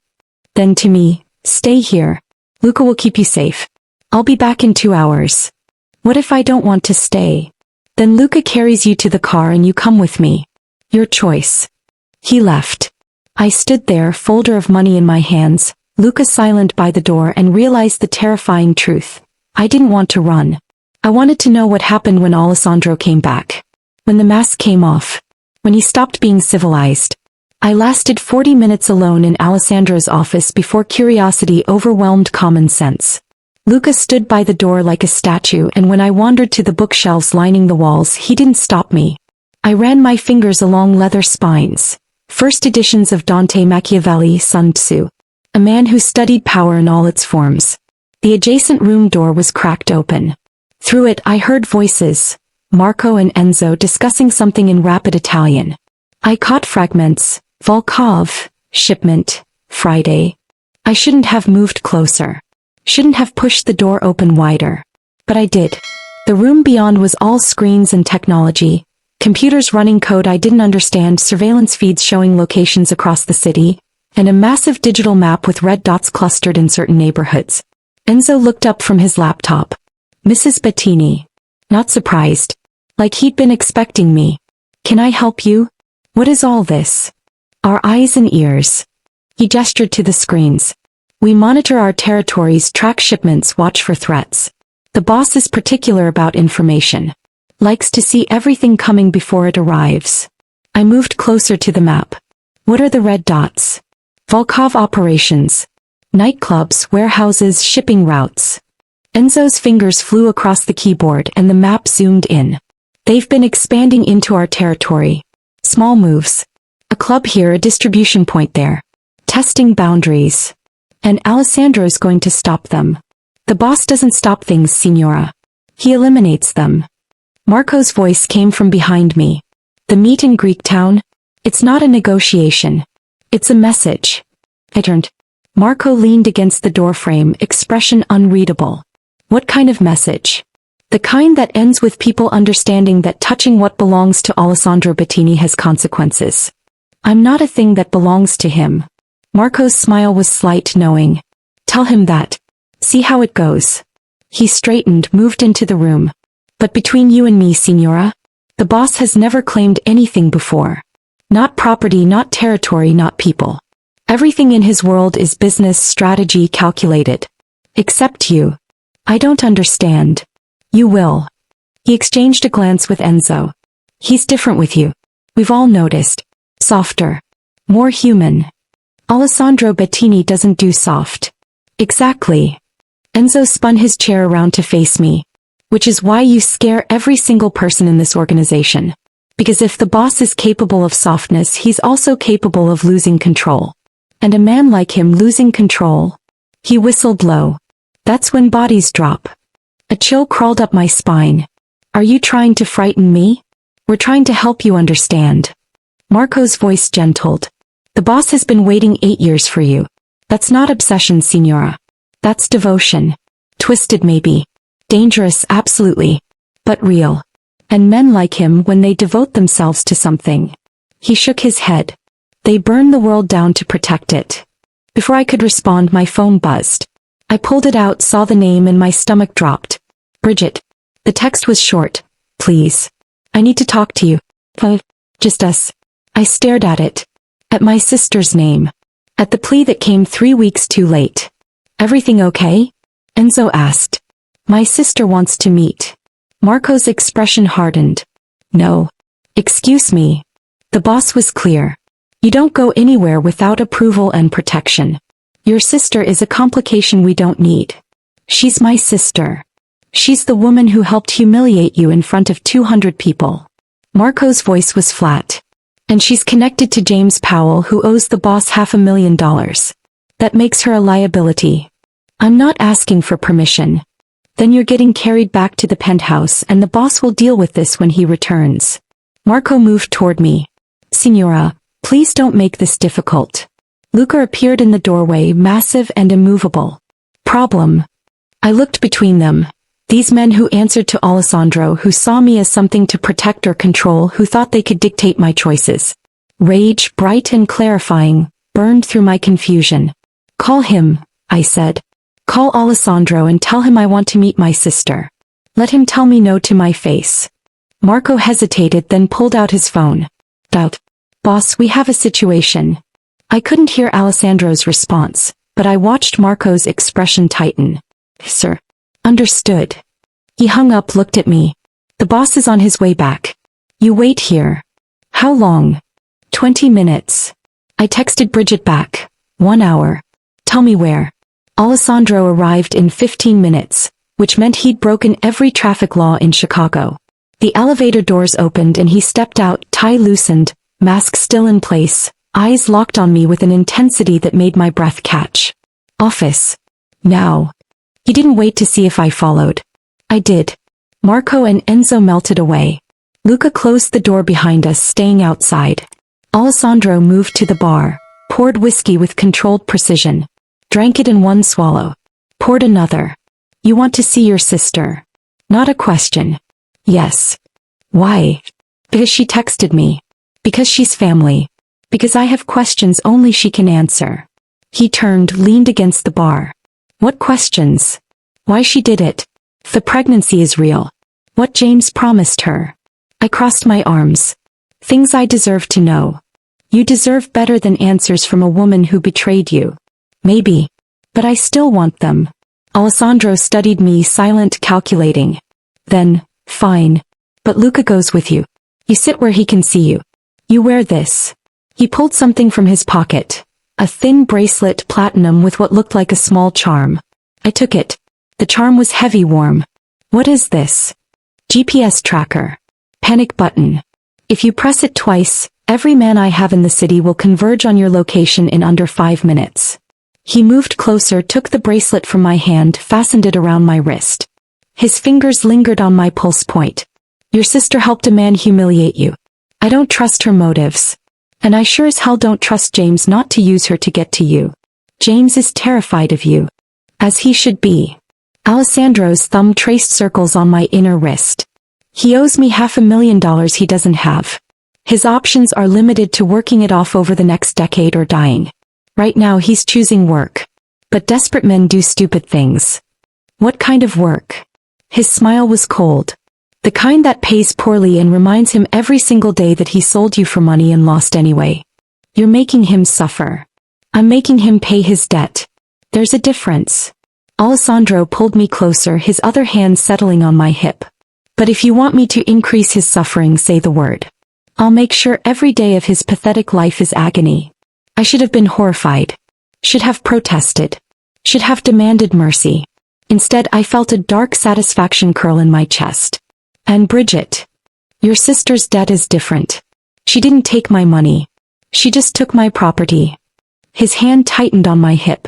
Then to me, stay here. Luca will keep you safe. I'll be back in 2 hours. What if I don't want to stay? Then Luca carries you to the car and you come with me. Your choice. He left. I stood there, folder of money in my hands, Luca silent by the door, and realized the terrifying truth. I didn't want to run. I wanted to know what happened when Alessandro came back. When the mask came off. When he stopped being civilized. I lasted 40 minutes alone in Alessandro's office before curiosity overwhelmed common sense. Luca stood by the door like a statue, and when I wandered to the bookshelves lining the walls, he didn't stop me. I ran my fingers along leather spines. First editions of Dante, Machiavelli, Sun Tzu. A man who studied power in all its forms. The adjacent room door was cracked open. Through it I heard voices. Marco and Enzo discussing something in rapid Italian. I caught fragments. Volkov, shipment, Friday. I shouldn't have moved closer. Shouldn't have pushed the door open wider. But I did. The room beyond was all screens and technology. Computers running code I didn't understand, surveillance feeds showing locations across the city, and a massive digital map with red dots clustered in certain neighborhoods. Enzo looked up from his laptop. Mrs. Bettini. Not surprised. Like he'd been expecting me. Can I help you? What is all this? Our eyes and ears. He gestured to the screens. We monitor our territories, track shipments, watch for threats. The boss is particular about information. Likes to see everything coming before it arrives. I moved closer to the map. What are the red dots? Volkov operations. Nightclubs, warehouses, shipping routes. Enzo's fingers flew across the keyboard and the map zoomed in. They've been expanding into our territory. Small moves. A club here, a distribution point there. Testing boundaries. And Alessandro's going to stop them. The boss doesn't stop things, Signora. He eliminates them. Marco's voice came from behind me. The meet in Greek town? It's not a negotiation. It's a message. I turned. Marco leaned against the doorframe, expression unreadable. What kind of message? The kind that ends with people understanding that touching what belongs to Alessandro Bettini has consequences. I'm not a thing that belongs to him. Marco's smile was slight, knowing. Tell him that. See how it goes. He straightened, moved into the room. But between you and me, Signora, the boss has never claimed anything before. Not property, not territory, not people. Everything in his world is business, strategy, calculated. Except you. I don't understand. You will. He exchanged a glance with Enzo. He's different with you. We've all noticed. Softer. More human. Alessandro Bettini doesn't do soft. Exactly. Enzo spun his chair around to face me. Which is why you scare every single person in this organization. Because if the boss is capable of softness, he's also capable of losing control. And a man like him losing control. He whistled low. That's when bodies drop. A chill crawled up my spine. Are you trying to frighten me? We're trying to help you understand. Marco's voice gentled. The boss has been waiting 8 years for you. That's not obsession, Signora. That's devotion. Twisted maybe. Dangerous, absolutely. But real. And men like him, when they devote themselves to something. He shook his head. They burn the world down to protect it. Before I could respond, my phone buzzed. I pulled it out, saw the name, and my stomach dropped. Bridget. The text was short. Please. I need to talk to you. Just us. I stared at it. At my sister's name. At the plea that came 3 weeks too late. Everything okay? Enzo asked. My sister wants to meet. Marco's expression hardened. No. Excuse me. The boss was clear. You don't go anywhere without approval and protection. Your sister is a complication we don't need. She's my sister. She's the woman who helped humiliate you in front of 200 people. Marco's voice was flat. And she's connected to James Powell, who owes the boss $500,000. That makes her a liability. I'm not asking for permission. Then you're getting carried back to the penthouse and the boss will deal with this when he returns. Marco moved toward me. Signora, please don't make this difficult. Luca appeared in the doorway, massive and immovable. Problem. I looked between them. These men who answered to Alessandro, who saw me as something to protect or control, who thought they could dictate my choices. Rage, bright and clarifying, burned through my confusion. Call him, I said. Call Alessandro and tell him I want to meet my sister. Let him tell me no to my face. Marco hesitated, then pulled out his phone. Dialed. Boss, we have a situation. I couldn't hear Alessandro's response, but I watched Marco's expression tighten. Sir. Understood. He hung up, looked at me. The boss is on his way back. You wait here. How long? 20 minutes. I texted Bridget back. 1 hour. Tell me where. Alessandro arrived in 15 minutes, which meant he'd broken every traffic law in Chicago. The elevator doors opened and he stepped out, tie loosened, mask still in place, eyes locked on me with an intensity that made my breath catch. Office. Now. He didn't wait to see if I followed. I did. Marco and Enzo melted away. Luca closed the door behind us, staying outside. Alessandro moved to the bar, poured whiskey with controlled precision. Drank it in one swallow. Poured another. You want to see your sister? Not a question. Yes. Why? Because she texted me. Because she's family. Because I have questions only she can answer. He turned, leaned against the bar. What questions? Why she did it? The pregnancy is real. What James promised her. I crossed my arms. Things I deserve to know. You deserve better than answers from a woman who betrayed you. Maybe. But I still want them. Alessandro studied me, silent, calculating. Then, fine. But Luca goes with you. You sit where he can see you. You wear this. He pulled something from his pocket. A thin bracelet, platinum with what looked like a small charm. I took it. The charm was heavy, warm. What is this? GPS tracker. Panic button. If you press it twice, every man I have in the city will converge on your location in under 5 minutes. He moved closer, took the bracelet from my hand, fastened it around my wrist. His fingers lingered on my pulse point. Your sister helped a man humiliate you. I don't trust her motives. And I sure as hell don't trust James not to use her to get to you. James is terrified of you. As he should be. Alessandro's thumb traced circles on my inner wrist. He owes me $500,000 he doesn't have. His options are limited to working it off over the next decade or dying. Right now he's choosing work. But desperate men do stupid things. What kind of work? His smile was cold. The kind that pays poorly and reminds him every single day that he sold you for money and lost anyway. You're making him suffer. I'm making him pay his debt. There's a difference. Alessandro pulled me closer, his other hand settling on my hip. But if you want me to increase his suffering, say the word. I'll make sure every day of his pathetic life is agony. I should have been horrified. Should have protested. Should have demanded mercy. Instead, I felt a dark satisfaction curl in my chest. And Bridget. Your sister's debt is different. She didn't take my money. She just took my property. His hand tightened on my hip.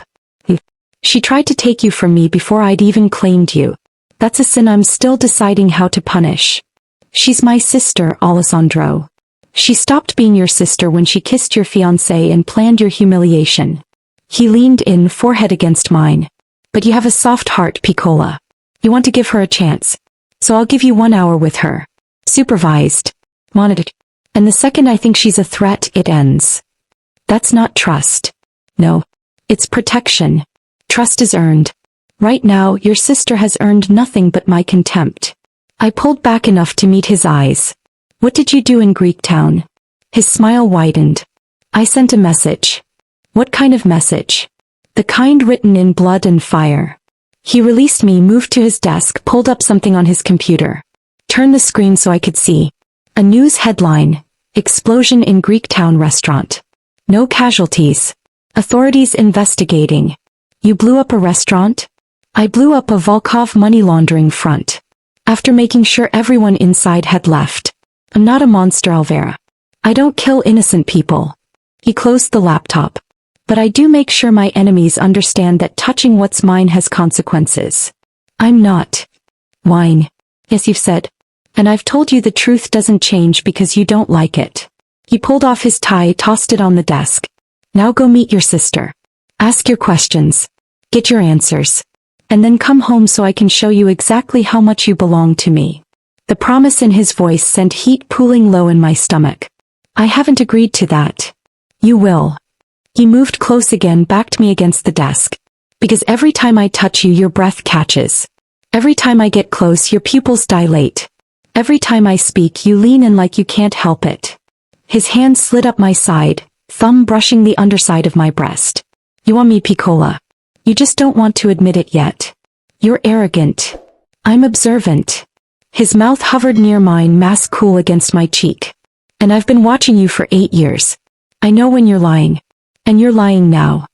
She tried to take you from me before I'd even claimed you. That's a sin I'm still deciding how to punish. She's my sister, Alessandro. She stopped being your sister when she kissed your fiancé and planned your humiliation. He leaned in, forehead against mine. But you have a soft heart, Piccola. You want to give her a chance. So I'll give you 1 hour with her. Supervised. Monitored. And the second I think she's a threat, it ends. That's not trust. No. It's protection. Trust is earned. Right now, your sister has earned nothing but my contempt. I pulled back enough to meet his eyes. What did you do in Greektown? His smile widened. I sent a message. What kind of message? The kind written in blood and fire. He released me, moved to his desk, pulled up something on his computer. Turned the screen so I could see. A news headline. Explosion in Greektown restaurant. No casualties. Authorities investigating. You blew up a restaurant? I blew up a Volkov money laundering front. After making sure everyone inside had left. I'm not a monster, Alvera. I don't kill innocent people. He closed the laptop. But I do make sure my enemies understand that touching what's mine has consequences. I'm not. Wine. Yes, you've said. And I've told you the truth doesn't change because you don't like it. He pulled off his tie, tossed it on the desk. Now go meet your sister. Ask your questions. Get your answers. And then come home so I can show you exactly how much you belong to me. The promise in his voice sent heat pooling low in my stomach. I haven't agreed to that. You will. He moved close again, backed me against the desk. Because every time I touch you, your breath catches. Every time I get close, your pupils dilate. Every time I speak, you lean in like you can't help it. His hand slid up my side, thumb brushing the underside of my breast. You want me, Piccola. You just don't want to admit it yet. You're arrogant. I'm observant. His mouth hovered near mine, mask cool against my cheek. And I've been watching you for 8 years. I know when you're lying. And you're lying now.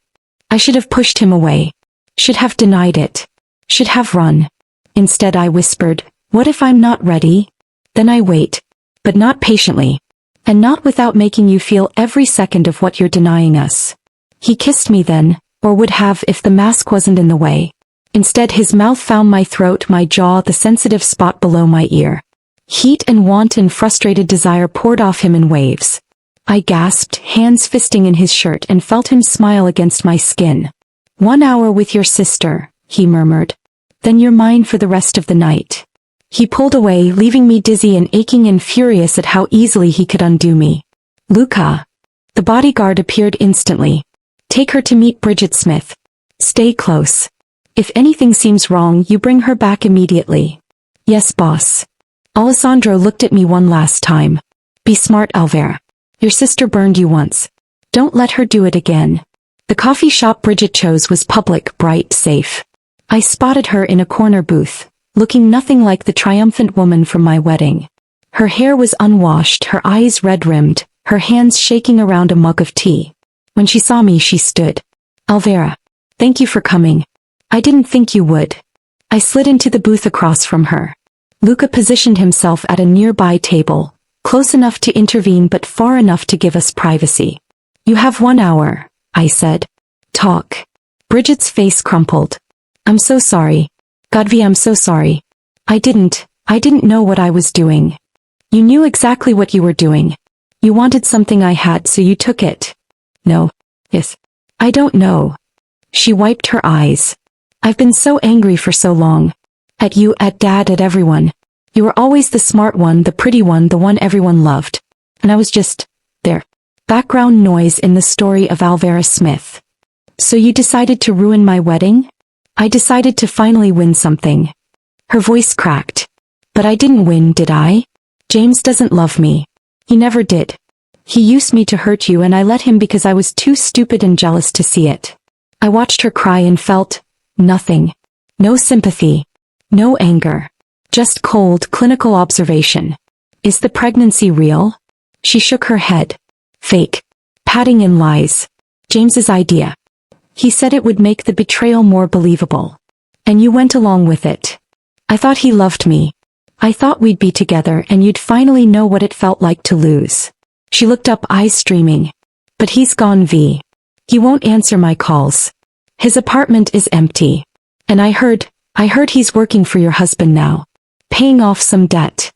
I should have pushed him away. Should have denied it. Should have run. Instead I whispered, what if I'm not ready? Then I wait. But not patiently. And not without making you feel every second of what you're denying us. He kissed me then, or would have if the mask wasn't in the way. Instead his mouth found my throat, my jaw, the sensitive spot below my ear. Heat and want and frustrated desire poured off him in waves. I gasped, hands fisting in his shirt, and felt him smile against my skin. 1 hour with your sister, he murmured. Then you're mine for the rest of the night. He pulled away, leaving me dizzy and aching and furious at how easily he could undo me. Luca. The bodyguard appeared instantly. Take her to meet Bridget Smith. Stay close. If anything seems wrong, you bring her back immediately. Yes, boss. Alessandro looked at me one last time. Be smart, Alvera. Your sister burned you once. Don't let her do it again. The coffee shop Bridget chose was public, bright, safe. I spotted her in a corner booth, looking nothing like the triumphant woman from my wedding. Her hair was unwashed, her eyes red-rimmed, her hands shaking around a mug of tea. When she saw me, she stood. Alvera. Thank you for coming. I didn't think you would. I slid into the booth across from her. Luca positioned himself at a nearby table, close enough to intervene but far enough to give us privacy. You have 1 hour, I said. Talk. Bridget's face crumpled. I'm so sorry. Godvi, I'm so sorry. I didn't know what I was doing. You knew exactly what you were doing. You wanted something I had, so you took it. No. Yes. I don't know. She wiped her eyes. I've been so angry for so long. At you, at Dad, at everyone. You were always the smart one, the pretty one, the one everyone loved. And I was just there. Background noise in the story of Alvera Smith. So you decided to ruin my wedding? I decided to finally win something. Her voice cracked. But I didn't win, did I? James doesn't love me. He never did. He used me to hurt you, and I let him because I was too stupid and jealous to see it. I watched her cry and felt nothing. No sympathy. No anger. Just cold, clinical observation. Is the pregnancy real? She shook her head. Fake. Padding in lies. James's idea. He said it would make the betrayal more believable. And you went along with it. I thought he loved me. I thought we'd be together and you'd finally know what it felt like to lose. She looked up, eyes streaming. But he's gone, V. He won't answer my calls. His apartment is empty. And I heard he's working for your husband now. Paying off some debt.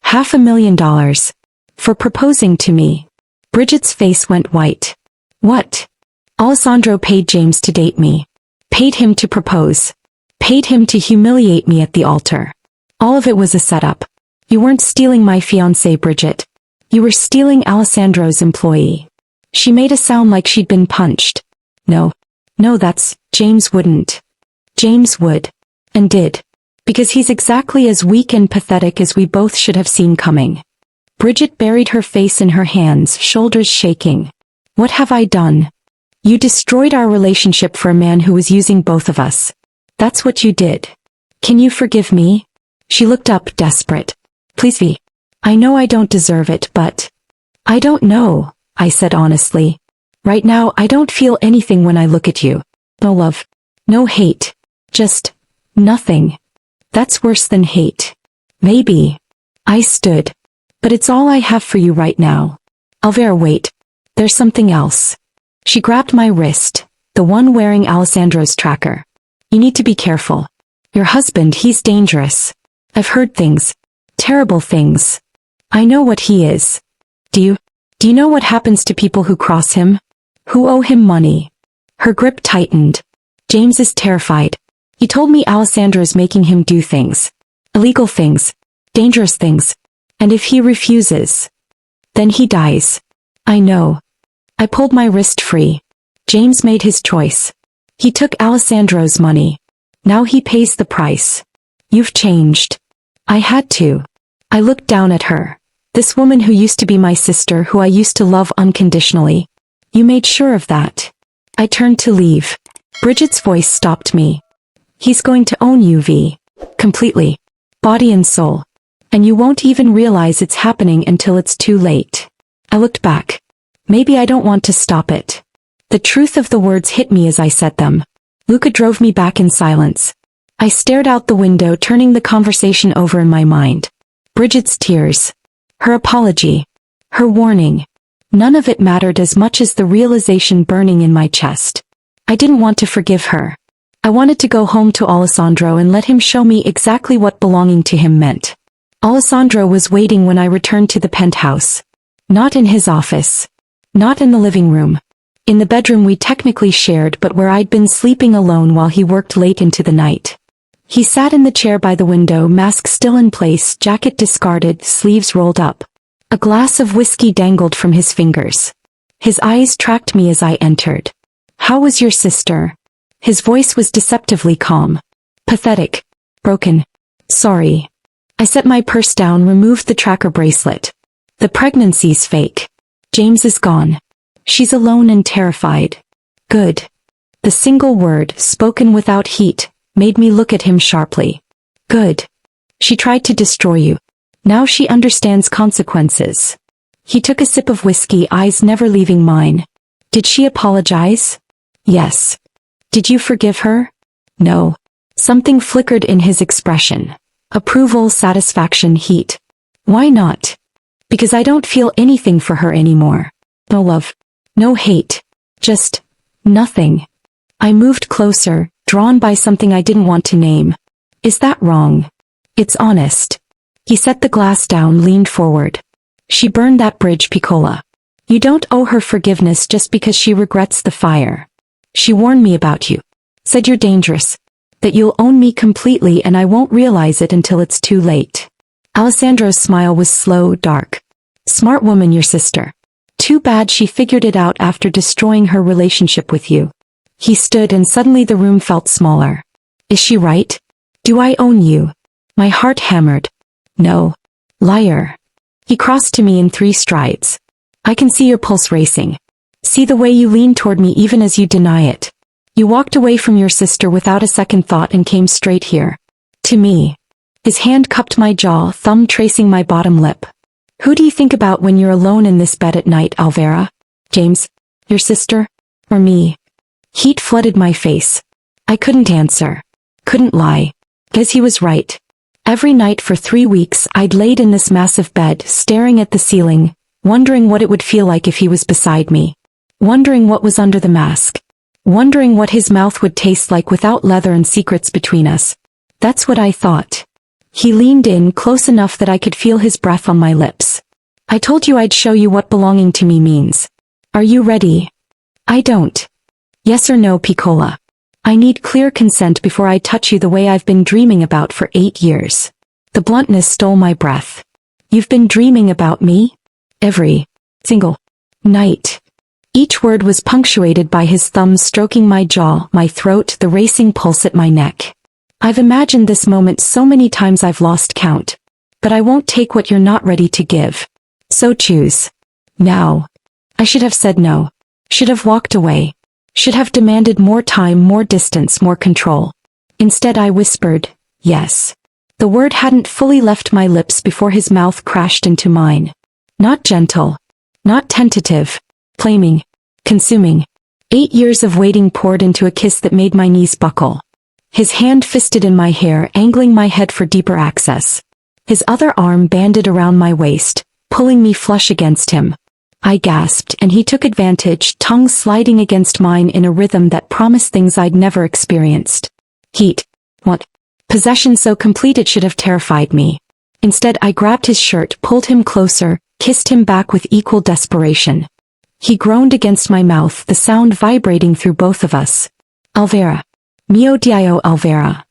$500,000. For proposing to me. Bridget's face went white. What? Alessandro paid James to date me. Paid him to propose. Paid him to humiliate me at the altar. All of it was a setup. You weren't stealing my fiancée, Bridget. You were stealing Alessandro's employee. She made it sound like she'd been punched. No, that's, James wouldn't. James would. And did. Because he's exactly as weak and pathetic as we both should have seen coming. Bridget buried her face in her hands, shoulders shaking. What have I done? You destroyed our relationship for a man who was using both of us. That's what you did. Can you forgive me? She looked up, desperate. Please, V. I know I don't deserve it, but... I don't know, I said honestly. Right now, I don't feel anything when I look at you. No love. No hate. Just... nothing. That's worse than hate. Maybe. I stood. But it's all I have for you right now. Alvera, wait. There's something else. She grabbed my wrist, the one wearing Alessandro's tracker. You need to be careful. Your husband, he's dangerous. I've heard things. Terrible things. I know what he is. Do you know what happens to people who cross him? Who owe him money? Her grip tightened. James is terrified. He told me Alessandro's making him do things. Illegal things. Dangerous things. And if he refuses, then he dies. I know. I pulled my wrist free. James made his choice. He took Alessandro's money. Now he pays the price. You've changed. I had to. I looked down at her. This woman who used to be my sister, who I used to love unconditionally. You made sure of that. I turned to leave. Bridget's voice stopped me. He's going to own you, V. Completely. Body and soul. And you won't even realize it's happening until it's too late. I looked back. Maybe I don't want to stop it. The truth of the words hit me as I said them. Luca drove me back in silence. I stared out the window, turning the conversation over in my mind. Bridget's tears. Her apology. Her warning. None of it mattered as much as the realization burning in my chest. I didn't want to forgive her. I wanted to go home to Alessandro and let him show me exactly what belonging to him meant. Alessandro was waiting when I returned to the penthouse. Not in his office. Not in the living room. In the bedroom we technically shared, but where I'd been sleeping alone while he worked late into the night. He sat in the chair by the window, mask still in place, jacket discarded, sleeves rolled up. A glass of whiskey dangled from his fingers. His eyes tracked me as I entered. How was your sister? His voice was deceptively calm. Pathetic. Broken. Sorry. I set my purse down, removed the tracker bracelet. The pregnancy's fake. James is gone. She's alone and terrified. Good. The single word, spoken without heat, made me look at him sharply. Good. She tried to destroy you. Now she understands consequences. He took a sip of whiskey, eyes never leaving mine. Did she apologize? Yes. Did you forgive her? No. Something flickered in his expression. Approval, satisfaction, heat. Why not? Because I don't feel anything for her anymore. No love. No hate. Just nothing. I moved closer, drawn by something I didn't want to name. Is that wrong? It's honest. He set the glass down, leaned forward. She burned that bridge, Piccola. You don't owe her forgiveness just because she regrets the fire. She warned me about you. Said you're dangerous. That you'll own me completely and I won't realize it until it's too late. Alessandro's smile was slow, dark. Smart woman, your sister. Too bad she figured it out after destroying her relationship with you. He stood and suddenly the room felt smaller. Is she right? Do I own you? My heart hammered. No. Liar. He crossed to me in 3 strides. I can see your pulse racing. See the way you lean toward me even as you deny it. You walked away from your sister without a second thought and came straight here. To me. His hand cupped my jaw, thumb tracing my bottom lip. Who do you think about when you're alone in this bed at night, Alvera? James? Your sister? Or me? Heat flooded my face. I couldn't answer. Couldn't lie. Because he was right. Every night for 3 weeks I'd laid in this massive bed, staring at the ceiling, wondering what it would feel like if he was beside me. Wondering what was under the mask. Wondering what his mouth would taste like without leather and secrets between us. That's what I thought. He leaned in close enough that I could feel his breath on my lips. I told you I'd show you what belonging to me means. Are you ready? I don't. Yes or no, Piccola? I need clear consent before I touch you the way I've been dreaming about for 8 years. The bluntness stole my breath. You've been dreaming about me? Every single night. Each word was punctuated by his thumb stroking my jaw, my throat, the racing pulse at my neck. I've imagined this moment so many times I've lost count. But I won't take what you're not ready to give. So choose. Now. I should have said no. Should have walked away. Should have demanded more time, more distance, more control. Instead I whispered, yes. The word hadn't fully left my lips before his mouth crashed into mine. Not gentle. Not tentative. Flaming. Consuming. 8 years of waiting poured into a kiss that made my knees buckle. His hand fisted in my hair, angling my head for deeper access. His other arm banded around my waist, pulling me flush against him. I gasped, and he took advantage, tongue sliding against mine in a rhythm that promised things I'd never experienced. Heat. What? Possession so complete it should have terrified me. Instead I grabbed his shirt, pulled him closer, kissed him back with equal desperation. He groaned against my mouth, the sound vibrating through both of us. Alvera. Mio Dio Alvera.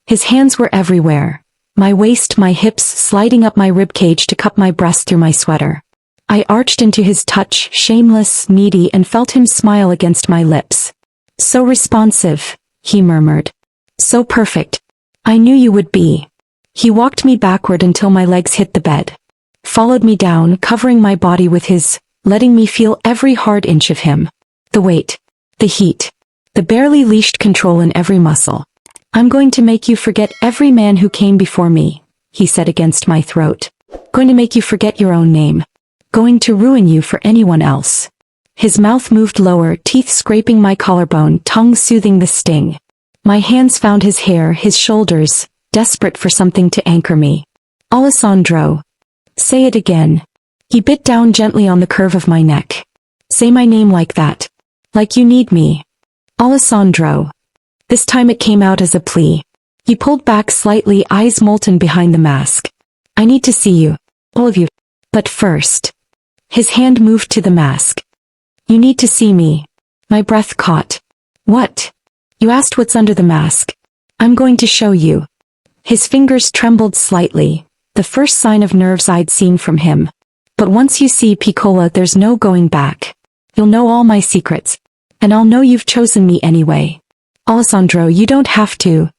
His hands were everywhere. My waist, my hips, sliding up my ribcage to cup my breast through my sweater. I arched into his touch, shameless, needy, and felt him smile against my lips. So responsive, he murmured. So perfect. I knew you would be. He walked me backward until my legs hit the bed. Followed me down, covering my body with his, letting me feel every hard inch of him. The weight. The heat. The barely leashed control in every muscle. I'm going to make you forget every man who came before me, he said against my throat. Going to make you forget your own name. Going to ruin you for anyone else. His mouth moved lower, teeth scraping my collarbone, tongue soothing the sting. My hands found his hair, his shoulders, desperate for something to anchor me. Alessandro. Say it again. He bit down gently on the curve of my neck. Say my name like that. Like you need me. Alessandro. This time it came out as a plea. He pulled back slightly, eyes molten behind the mask. I need to see you. All of you. But first. His hand moved to the mask. You need to see me. My breath caught. What? You asked what's under the mask. I'm going to show you. His fingers trembled slightly, the first sign of nerves I'd seen from him. But once you see Piccola, there's no going back. You'll know all my secrets. And I'll know you've chosen me anyway. Alessandro, you don't have to.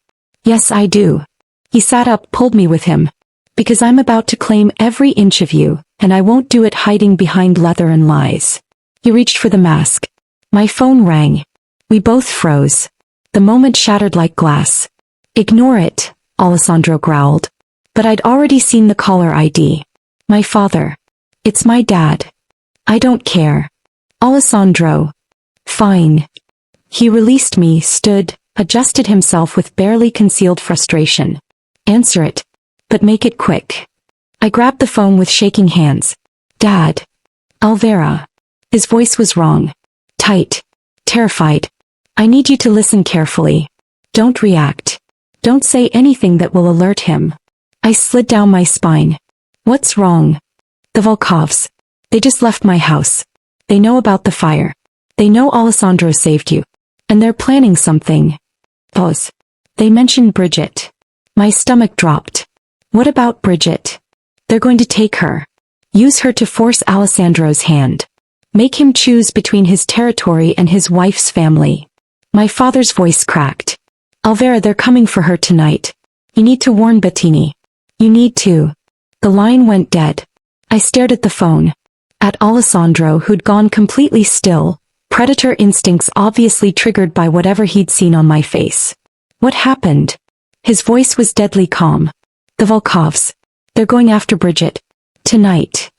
Yes, I do. He sat up, pulled me with him. Because I'm about to claim every inch of you, and I won't do it hiding behind leather and lies. He reached for the mask. My phone rang. We both froze. The moment shattered like glass. Ignore it, Alessandro growled. But I'd already seen the caller ID. My father. It's my dad. I don't care. Alessandro. Fine. He released me, stood, adjusted himself with barely concealed frustration. Answer it. But make it quick. I grabbed the phone with shaking hands. Dad. Alvera. His voice was wrong. Tight. Terrified. I need you to listen carefully. Don't react. Don't say anything that will alert him. I slid down my spine. What's wrong? The Volkovs. They just left my house. They know about the fire. They know Alessandro saved you. And they're planning something. Pause. They mentioned Bridget. My stomach dropped. What about Bridget? They're going to take her. Use her to force Alessandro's hand. Make him choose between his territory and his wife's family. My father's voice cracked. Alvera, they're coming for her tonight. You need to warn Bettini. You need to. The line went dead. I stared at the phone. At Alessandro, who'd gone completely still, predator instincts obviously triggered by whatever he'd seen on my face. What happened? His voice was deadly calm. The Volkovs. They're going after Bridget. Tonight.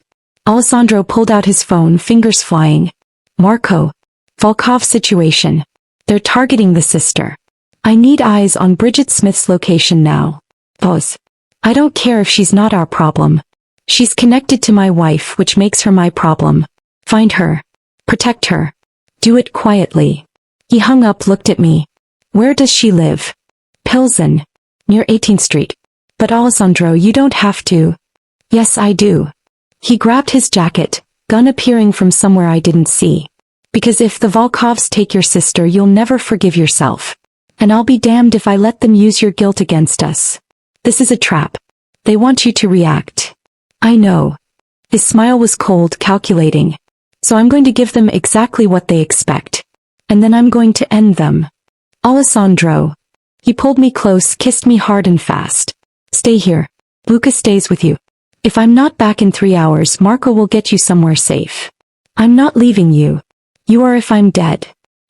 Alessandro pulled out his phone, fingers flying. Marco. Volkov situation. They're targeting the sister. I need eyes on Bridget Smith's location now. Pause. I don't care if she's not our problem. She's connected to my wife, which makes her my problem. Find her. Protect her. Do it quietly. He hung up, looked at me. Where does she live? Pilsen. Near 18th Street. But Alessandro, you don't have to. Yes, I do. He grabbed his jacket, gun appearing from somewhere I didn't see. Because if the Volkovs take your sister, you'll never forgive yourself. And I'll be damned if I let them use your guilt against us. This is a trap. They want you to react. I know. His smile was cold, calculating. So I'm going to give them exactly what they expect. And then I'm going to end them. Alessandro. He pulled me close, kissed me hard and fast. Stay here. Luca stays with you. If I'm not back in 3 hours, Marco will get you somewhere safe. I'm not leaving you. You are if I'm dead.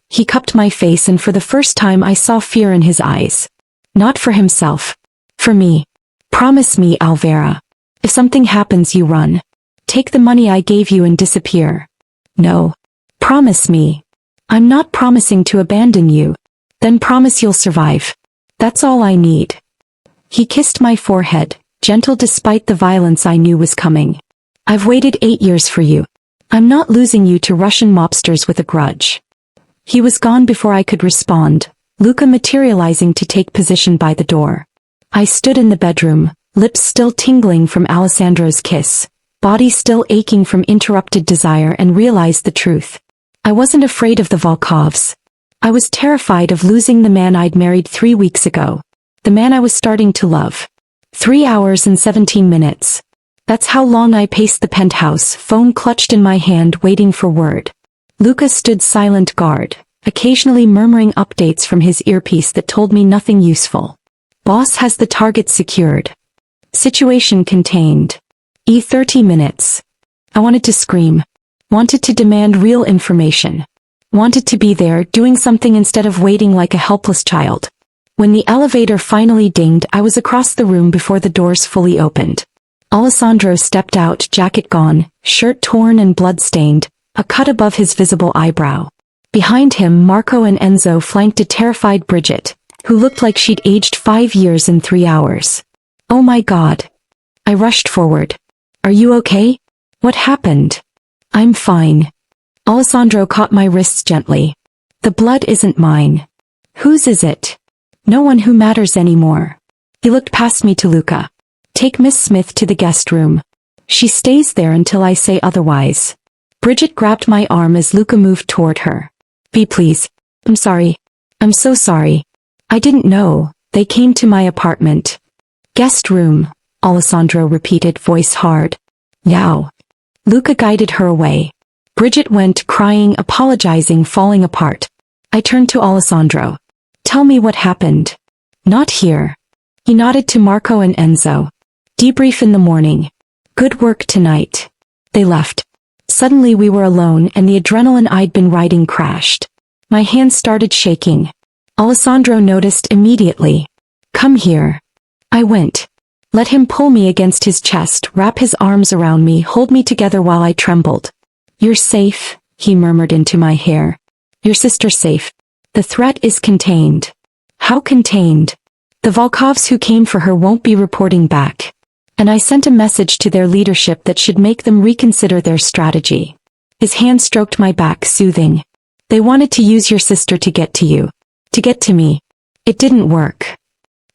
He cupped my face, and for the first time I saw fear in his eyes. Not for himself. For me. Promise me, Alvera. If something happens, you run. Take the money I gave you and disappear. No. Promise me. I'm not promising to abandon you. Then promise you'll survive. That's all I need. He kissed my forehead, gentle despite the violence I knew was coming. I've waited 8 years for you. I'm not losing you to Russian mobsters with a grudge. He was gone before I could respond, Luca materializing to take position by the door. I stood in the bedroom, lips still tingling from Alessandro's kiss, body still aching from interrupted desire, and realized the truth. I wasn't afraid of the Volkovs. I was terrified of losing the man I'd married 3 weeks ago. The man I was starting to love. 3 hours and 17 minutes. That's how long I paced the penthouse, phone clutched in my hand, waiting for word. Luca stood silent guard, occasionally murmuring updates from his earpiece that told me nothing useful. Boss has the target secured. Situation contained. 30 minutes. I wanted to scream. Wanted to demand real information. Wanted to be there, doing something instead of waiting like a helpless child. When the elevator finally dinged, I was across the room before the doors fully opened. Alessandro stepped out, jacket gone, shirt torn and blood-stained, a cut above his visible eyebrow. Behind him, Marco and Enzo flanked a terrified Bridget, who looked like she'd aged 5 years in 3 hours. Oh my God. I rushed forward. Are you okay? What happened? I'm fine. Alessandro caught my wrists gently. The blood isn't mine. Whose is it? No one who matters anymore. He looked past me to Luca. Take Miss Smith to the guest room. She stays there until I say otherwise. Bridget grabbed my arm as Luca moved toward her. Be please. I'm sorry. I'm so sorry. I didn't know. They came to my apartment. Guest room, Alessandro repeated, voice hard. Now. Luca guided her away. Bridget went, crying, apologizing, falling apart. I turned to Alessandro. Tell me what happened. Not here. He nodded to Marco and Enzo. Debrief in the morning. Good work tonight. They left. Suddenly we were alone and the adrenaline I'd been riding crashed. My hands started shaking. Alessandro noticed immediately. Come here. I went. Let him pull me against his chest, wrap his arms around me, hold me together while I trembled. You're safe, he murmured into my hair. Your sister's safe. The threat is contained. How contained? The Volkovs who came for her won't be reporting back. And I sent a message to their leadership that should make them reconsider their strategy. His hand stroked my back, soothing. They wanted to use your sister to get to you. To get to me. It didn't work.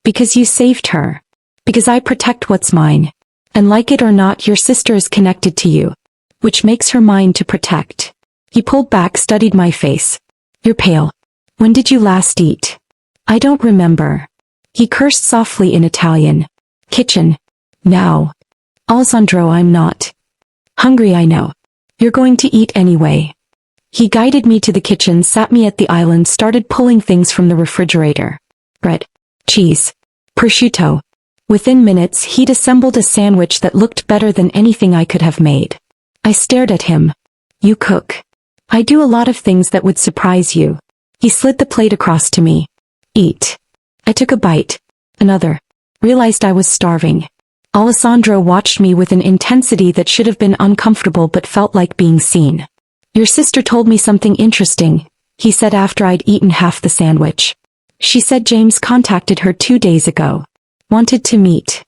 Because you saved her. Because I protect what's mine. And like it or not, your sister is connected to you. Which makes her mine to protect. He pulled back, studied my face. You're pale. When did you last eat? I don't remember. He cursed softly in Italian. Kitchen. Now. Alessandro, I'm not hungry, I know. You're going to eat anyway. He guided me to the kitchen, sat me at the island, started pulling things from the refrigerator. Bread. Cheese. Prosciutto. Within minutes, he'd assembled a sandwich that looked better than anything I could have made. I stared at him. You cook. I do a lot of things that would surprise you. He slid the plate across to me. Eat. I took a bite. Another. Realized I was starving. Alessandro watched me with an intensity that should have been uncomfortable but felt like being seen. Your sister told me something interesting, he said after I'd eaten half the sandwich. She said James contacted her 2 days ago. Wanted to meet.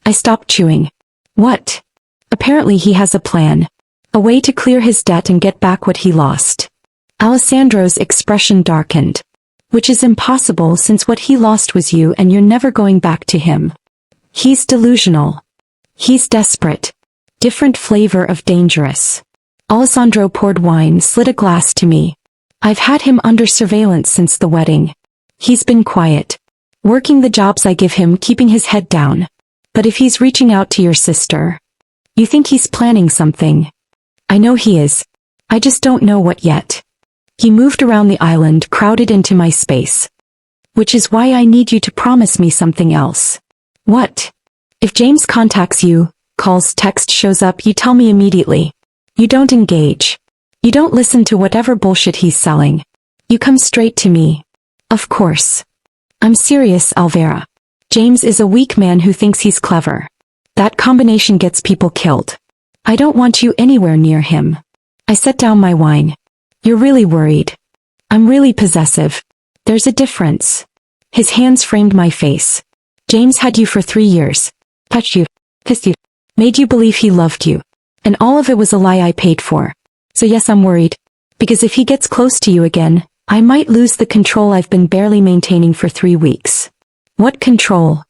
I stopped chewing. What? Apparently he has a plan. A way to clear his debt and get back what he lost. Alessandro's expression darkened. Which is impossible since what he lost was you and you're never going back to him. He's delusional. He's desperate. Different flavor of dangerous. Alessandro poured wine, slid a glass to me. I've had him under surveillance since the wedding. He's been quiet. Working the jobs I give him, keeping his head down. But if he's reaching out to your sister, you think he's planning something? I know he is. I just don't know what yet. He moved around the island, crowded into my space. Which is why I need you to promise me something else. What? If James contacts you, calls, text shows up, you tell me immediately. You don't engage. You don't listen to whatever bullshit he's selling. You come straight to me. Of course. I'm serious, Alvera. James is a weak man who thinks he's clever. That combination gets people killed. I don't want you anywhere near him. I set down my wine. You're really worried. I'm really possessive. There's a difference. His hands framed my face. James had you for 3 years. Touched you. Kissed you. Made you believe he loved you. And all of it was a lie I paid for. So yes, I'm worried. Because if he gets close to you again, I might lose the control I've been barely maintaining for 3 weeks. What control?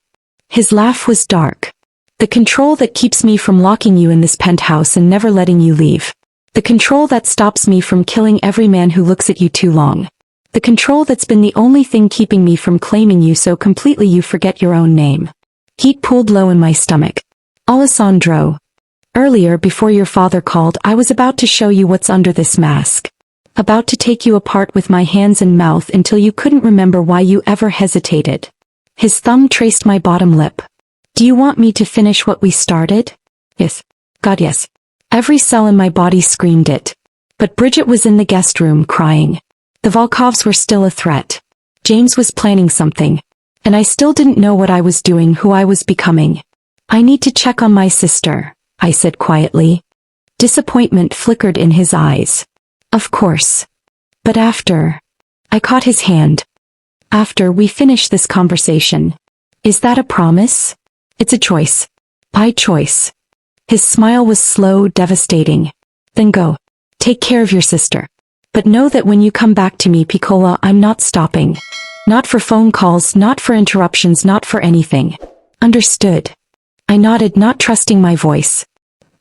His laugh was dark. The control that keeps me from locking you in this penthouse and never letting you leave. The control that stops me from killing every man who looks at you too long. The control that's been the only thing keeping me from claiming you so completely you forget your own name. Heat pooled low in my stomach. Alessandro. Earlier, before your father called, I was about to show you what's under this mask. About to take you apart with my hands and mouth until you couldn't remember why you ever hesitated. His thumb traced my bottom lip. Do you want me to finish what we started? Yes. God, yes. Every cell in my body screamed it. But Bridget was in the guest room crying. The Volkovs were still a threat. James was planning something. And I still didn't know what I was doing, who I was becoming. I need to check on my sister, I said quietly. Disappointment flickered in his eyes. Of course. But after. I caught his hand. After we finish this conversation. Is that a promise? It's a choice. By choice. His smile was slow, devastating. Then go. Take care of your sister. But know that when you come back to me, Piccola, I'm not stopping. Not for phone calls, not for interruptions, not for anything. Understood. I nodded, not trusting my voice.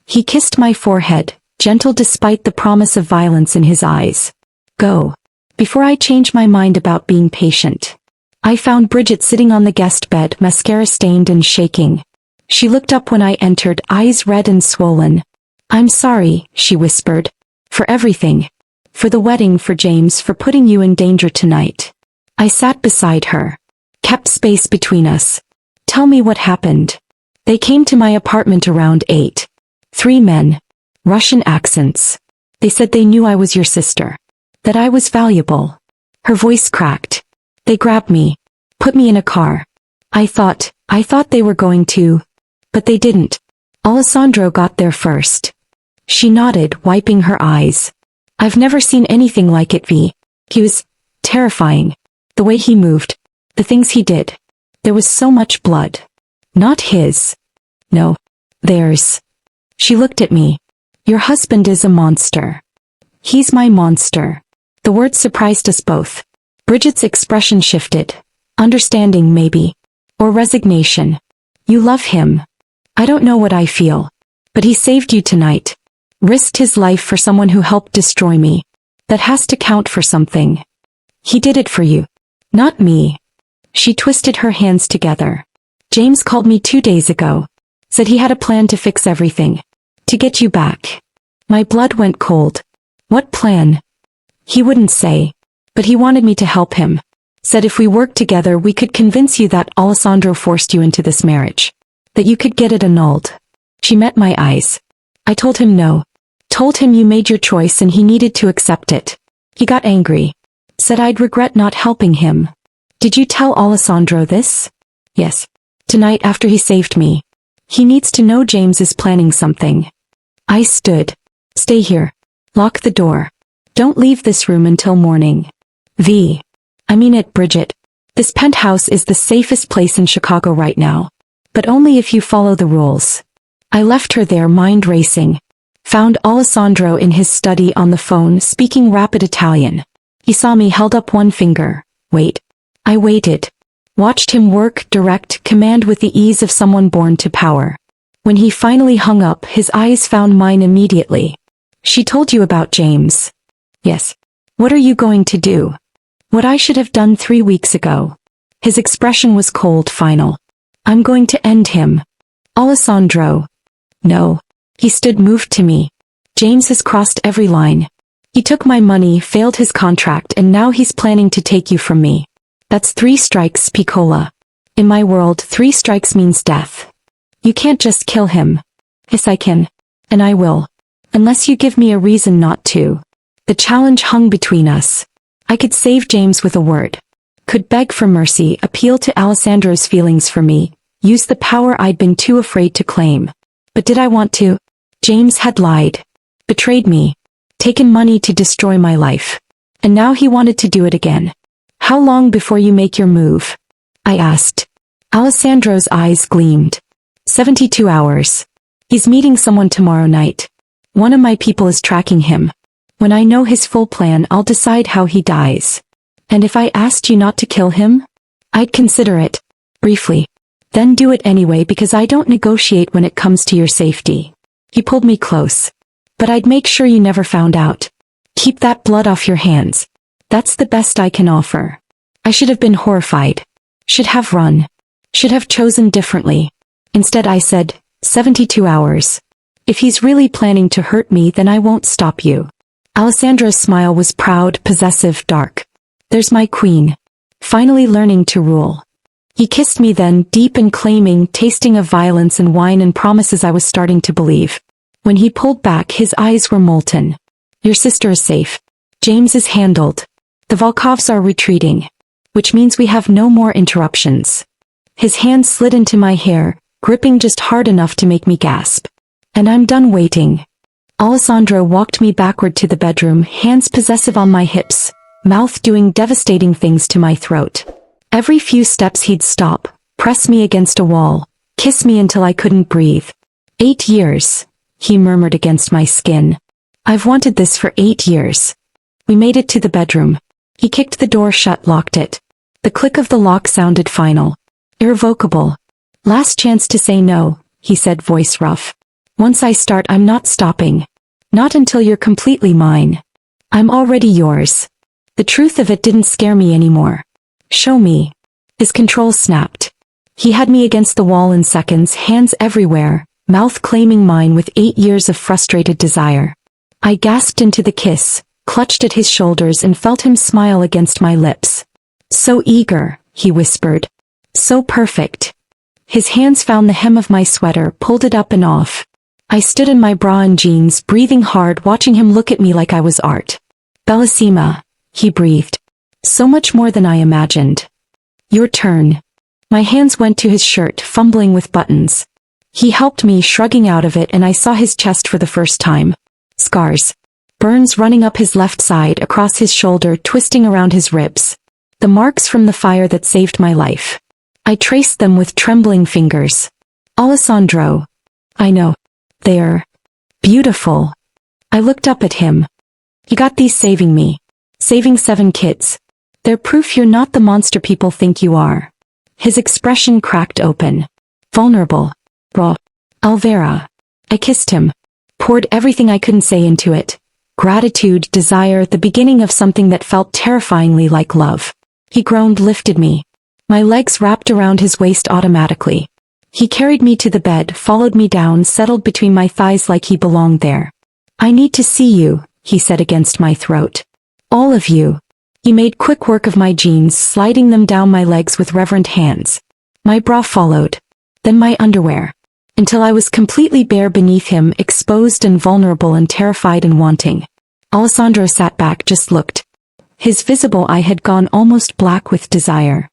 He kissed my forehead, gentle despite the promise of violence in his eyes. Go. Before I change my mind about being patient. I found Bridget sitting on the guest bed, mascara stained and shaking. She looked up when I entered, eyes red and swollen. I'm sorry, she whispered. For everything. For the wedding, for James, for putting you in danger tonight. I sat beside her. Kept space between us. Tell me what happened. They came to my apartment around 8. 3 men. Russian accents. They said they knew I was your sister. That I was valuable. Her voice cracked. They grabbed me. Put me in a car. I thought they were going to. But they didn't. Alessandro got there first. She nodded, wiping her eyes. I've never seen anything like it, V. He was terrifying. The way he moved. The things he did. There was so much blood. Not his. No. Theirs. She looked at me. Your husband is a monster. He's my monster. The words surprised us both. Bridget's expression shifted. Understanding, maybe. Or resignation. You love him. I don't know what I feel. But he saved you tonight. Risked his life for someone who helped destroy me. That has to count for something. He did it for you. Not me. She twisted her hands together. James called me 2 days ago. Said he had a plan to fix everything. To get you back. My blood went cold. What plan? He wouldn't say. But he wanted me to help him. Said if we worked together we could convince you that Alessandro forced you into this marriage. That you could get it annulled. She met my eyes. I told him no. Told him you made your choice and he needed to accept it. He got angry. Said I'd regret not helping him. Did you tell Alessandro this? Yes. Tonight after he saved me. He needs to know James is planning something. I stood. Stay here. Lock the door. Don't leave this room until morning. V. I mean it, Bridget. This penthouse is the safest place in Chicago right now. But only if you follow the rules. I left her there, mind racing. Found Alessandro in his study on the phone speaking rapid Italian. He saw me, held up one finger. Wait. I waited. Watched him work, direct, command with the ease of someone born to power. When he finally hung up, his eyes found mine immediately. She told you about James. Yes. What are you going to do? What I should have done 3 weeks ago. His expression was cold, final. I'm going to end him. Alessandro. No. He stood, moved to me. James has crossed every line. He took my money, failed his contract, and now he's planning to take you from me. That's 3 strikes, Piccola. In my world, 3 strikes means death. You can't just kill him. Yes, I can. And I will. Unless you give me a reason not to. The challenge hung between us. I could save James with a word. Could beg for mercy, appeal to Alessandro's feelings for me, use the power I'd been too afraid to claim. But did I want to? James had lied. Betrayed me. Taken money to destroy my life. And now he wanted to do it again. How long before you make your move? I asked. Alessandro's eyes gleamed. 72 hours. He's meeting someone tomorrow night. One of my people is tracking him. When I know his full plan, I'll decide how he dies. And if I asked you not to kill him? I'd consider it. Briefly. Then do it anyway because I don't negotiate when it comes to your safety. He pulled me close. But I'd make sure you never found out. Keep that blood off your hands. That's the best I can offer. I should have been horrified. Should have run. Should have chosen differently. Instead I said, 72 hours. If he's really planning to hurt me, then I won't stop you. Alessandro's smile was proud, possessive, dark. There's my queen. Finally learning to rule. He kissed me then, deep and claiming, tasting of violence and wine and promises I was starting to believe. When he pulled back, his eyes were molten. Your sister is safe. James is handled. The Volkovs are retreating. Which means we have no more interruptions. His hand slid into my hair, gripping just hard enough to make me gasp. And I'm done waiting. Alessandro walked me backward to the bedroom, hands possessive on my hips, mouth doing devastating things to my throat. Every few steps he'd stop, press me against a wall, kiss me until I couldn't breathe. 8 years, he murmured against my skin. I've wanted this for 8 years. We made it to the bedroom. He kicked the door shut, locked it. The click of the lock sounded final. Irrevocable. Last chance to say no, he said, voice rough. Once I start, I'm not stopping. Not until you're completely mine. I'm already yours. The truth of it didn't scare me anymore. Show me. His control snapped. He had me against the wall in seconds, hands everywhere, mouth claiming mine with 8 years of frustrated desire. I gasped into the kiss, clutched at his shoulders and felt him smile against my lips. So eager, he whispered. So perfect. His hands found the hem of my sweater, pulled it up and off. I stood in my bra and jeans, breathing hard, watching him look at me like I was art. Bellissima, he breathed. So much more than I imagined. Your turn. My hands went to his shirt, fumbling with buttons. He helped me, shrugging out of it, and I saw his chest for the first time. Scars. Burns running up his left side, across his shoulder, twisting around his ribs. The marks from the fire that saved my life. I traced them with trembling fingers. Alessandro. I know. They're beautiful. I looked up at him. You got these saving me. Saving 7 kids. They're proof you're not the monster people think you are. His expression cracked open. Vulnerable. Raw. Alvera. I kissed him. Poured everything I couldn't say into it. Gratitude, desire, the beginning of something that felt terrifyingly like love. He groaned, lifted me. My legs wrapped around his waist automatically. He carried me to the bed, followed me down, settled between my thighs like he belonged there. I need to see you, he said against my throat. All of you. He made quick work of my jeans, sliding them down my legs with reverent hands. My bra followed. Then my underwear. Until I was completely bare beneath him, exposed and vulnerable and terrified and wanting. Alessandro sat back, just looked. His visible eye had gone almost black with desire.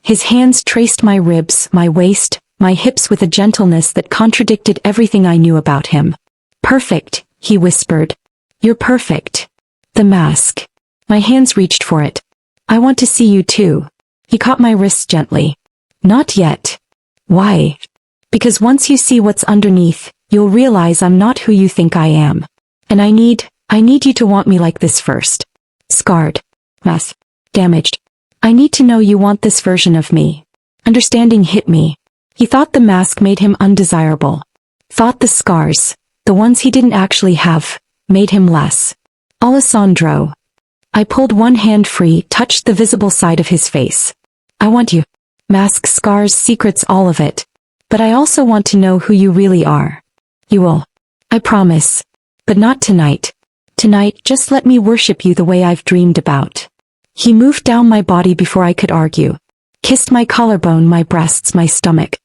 His hands traced my ribs, my waist, my hips with a gentleness that contradicted everything I knew about him. Perfect, he whispered. You're perfect. The mask. My hands reached for it. I want to see you too. He caught my wrists gently. Not yet. Why? Because once you see what's underneath, you'll realize I'm not who you think I am. And I need you to want me like this first. Scarred. Mess. Damaged. I need to know you want this version of me. Understanding hit me. He thought the mask made him undesirable. Thought the scars, the ones he didn't actually have, made him less. Alessandro. I pulled one hand free, touched the visible side of his face. I want you. Mask, scars, secrets, all of it. But I also want to know who you really are. You will. I promise. But not tonight. Tonight, just let me worship you the way I've dreamed about. He moved down my body before I could argue. Kissed my collarbone, my breasts, my stomach.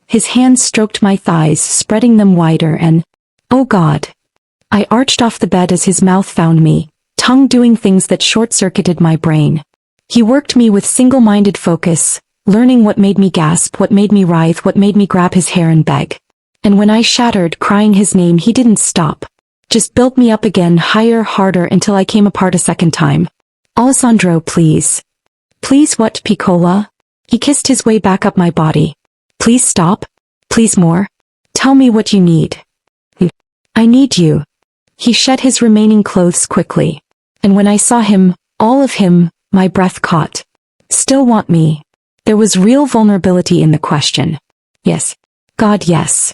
His hands stroked my thighs, spreading them wider and... Oh God. I arched off the bed as his mouth found me, tongue doing things that short-circuited my brain. He worked me with single-minded focus, learning what made me gasp, what made me writhe, what made me grab his hair and beg. And when I shattered, crying his name, he didn't stop. Just built me up again, higher, harder, until I came apart a second time. Alessandro, please. Please what, Piccola? He kissed his way back up my body. Please stop. Please more. Tell me what you need. I need you. He shed his remaining clothes quickly. And when I saw him, all of him, my breath caught. Still want me? There was real vulnerability in the question. Yes. God, yes.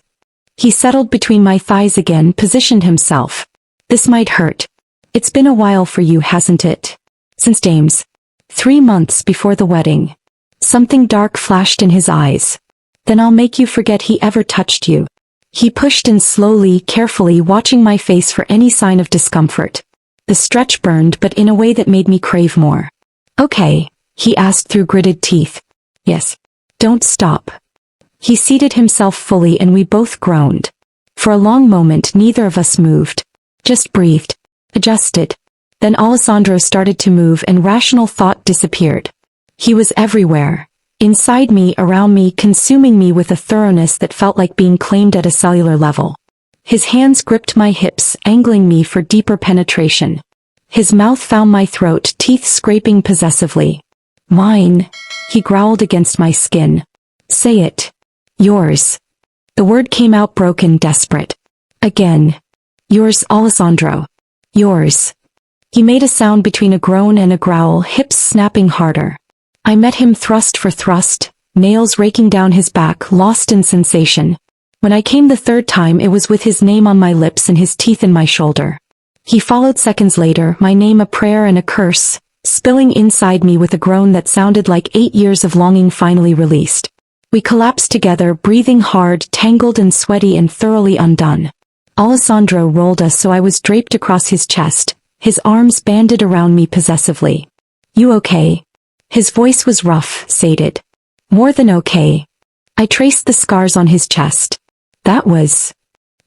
He settled between my thighs again, positioned himself. This might hurt. It's been a while for you, hasn't it? Since James. 3 months before the wedding. Something dark flashed in his eyes. Then I'll make you forget he ever touched you. He pushed in slowly, carefully, watching my face for any sign of discomfort. The stretch burned, but in a way that made me crave more. Okay, he asked through gritted teeth. Yes. Don't stop. He seated himself fully and we both groaned. For a long moment neither of us moved. Just breathed. Adjusted. Then Alessandro started to move and rational thought disappeared. He was everywhere. Inside me, around me, consuming me with a thoroughness that felt like being claimed at a cellular level. His hands gripped my hips, angling me for deeper penetration. His mouth found my throat, teeth scraping possessively. Mine, he growled against my skin. Say it. Yours. The word came out broken, desperate. Again. Yours, Alessandro. Yours. He made a sound between a groan and a growl, hips snapping harder. I met him thrust for thrust, nails raking down his back, lost in sensation. When I came the third time, it was with his name on my lips and his teeth in my shoulder. He followed seconds later, my name a prayer and a curse, spilling inside me with a groan that sounded like 8 years of longing finally released. We collapsed together, breathing hard, tangled and sweaty and thoroughly undone. Alessandro rolled us so I was draped across his chest, his arms banded around me possessively. You okay? His voice was rough, sated. More than okay. I traced the scars on his chest. That was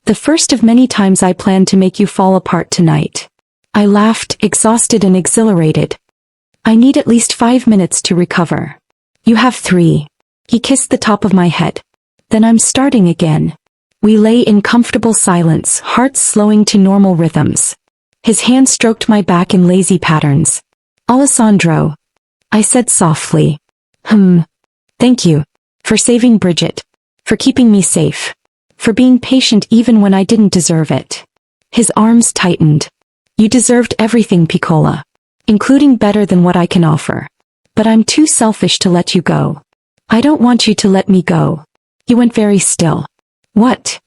the first of many times I planned to make you fall apart tonight. I laughed, exhausted and exhilarated. I need at least 5 minutes to recover. You have 3. He kissed the top of my head. Then I'm starting again. We lay in comfortable silence, hearts slowing to normal rhythms. His hand stroked my back in lazy patterns. Alessandro, I said softly. Thank you. For saving Bridget. For keeping me safe. For being patient even when I didn't deserve it. His arms tightened. You deserved everything, Piccola. Including better than what I can offer. But I'm too selfish to let you go. I don't want you to let me go. He went very still. What?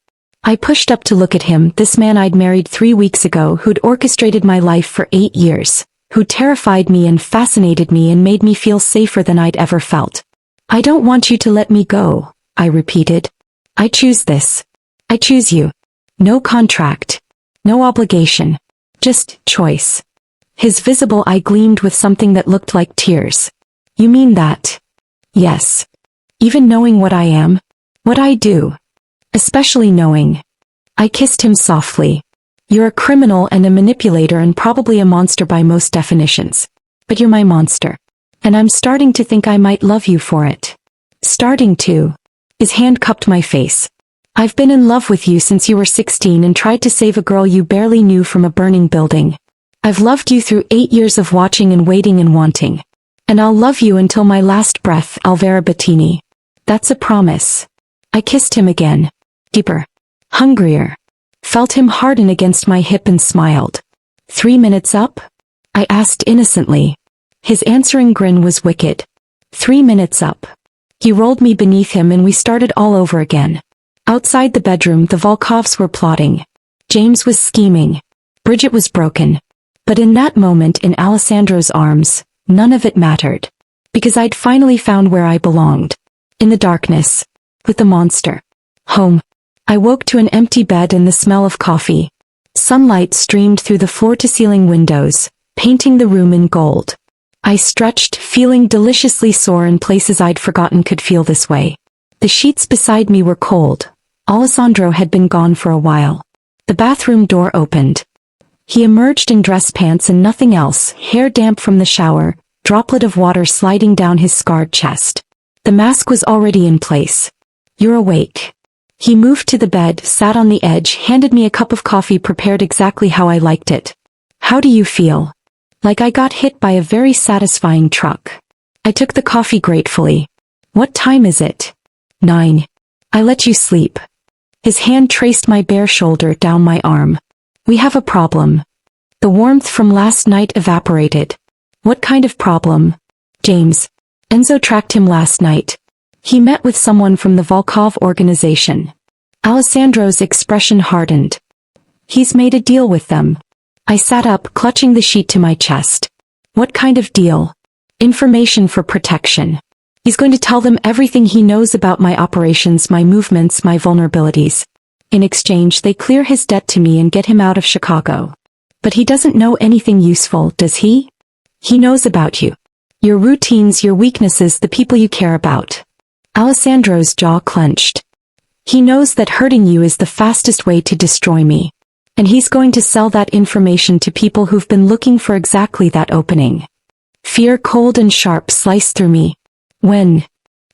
I pushed up to look at him, this man I'd married 3 weeks ago who'd orchestrated my life for 8 years, who terrified me and fascinated me and made me feel safer than I'd ever felt. I don't want you to let me go, I repeated. I choose this. I choose you. No contract. No obligation. Just choice. His visible eye gleamed with something that looked like tears. You mean that? Yes. Even knowing what I am? What I do? Especially knowing. I kissed him softly. You're a criminal and a manipulator and probably a monster by most definitions. But you're my monster. And I'm starting to think I might love you for it. Starting to. His hand cupped my face. I've been in love with you since you were 16 and tried to save a girl you barely knew from a burning building. I've loved you through 8 years of watching and waiting and wanting. And I'll love you until my last breath, Alvera Bettini. That's a promise. I kissed him again. Deeper. Hungrier. Felt him harden against my hip and smiled. 3 minutes up? I asked innocently. His answering grin was wicked. 3 minutes up. He rolled me beneath him and we started all over again. Outside the bedroom the Volkovs were plotting. James was scheming. Bridget was broken. But in that moment in Alessandro's arms, none of it mattered. Because I'd finally found where I belonged. In the darkness. With the monster. Home. I woke to an empty bed and the smell of coffee. Sunlight streamed through the floor-to-ceiling windows, painting the room in gold. I stretched, feeling deliciously sore in places I'd forgotten could feel this way. The sheets beside me were cold. Alessandro had been gone for a while. The bathroom door opened. He emerged in dress pants and nothing else, hair damp from the shower, droplet of water sliding down his scarred chest. The mask was already in place. You're awake. He moved to the bed, sat on the edge, handed me a cup of coffee prepared exactly how I liked it. How do you feel? Like I got hit by a very satisfying truck. I took the coffee gratefully. What time is it? 9. I let you sleep. His hand traced my bare shoulder down my arm. We have a problem. The warmth from last night evaporated. What kind of problem? James. Enzo tracked him last night. He met with someone from the Volkov organization. Alessandro's expression hardened. He's made a deal with them. I sat up, clutching the sheet to my chest. What kind of deal? Information for protection. He's going to tell them everything he knows about my operations, my movements, my vulnerabilities. In exchange, they clear his debt to me and get him out of Chicago. But he doesn't know anything useful, does he? He knows about you. Your routines, your weaknesses, the people you care about. Alessandro's jaw clenched. He knows that hurting you is the fastest way to destroy me. And he's going to sell that information to people who've been looking for exactly that opening. Fear cold and sharp sliced through me. When?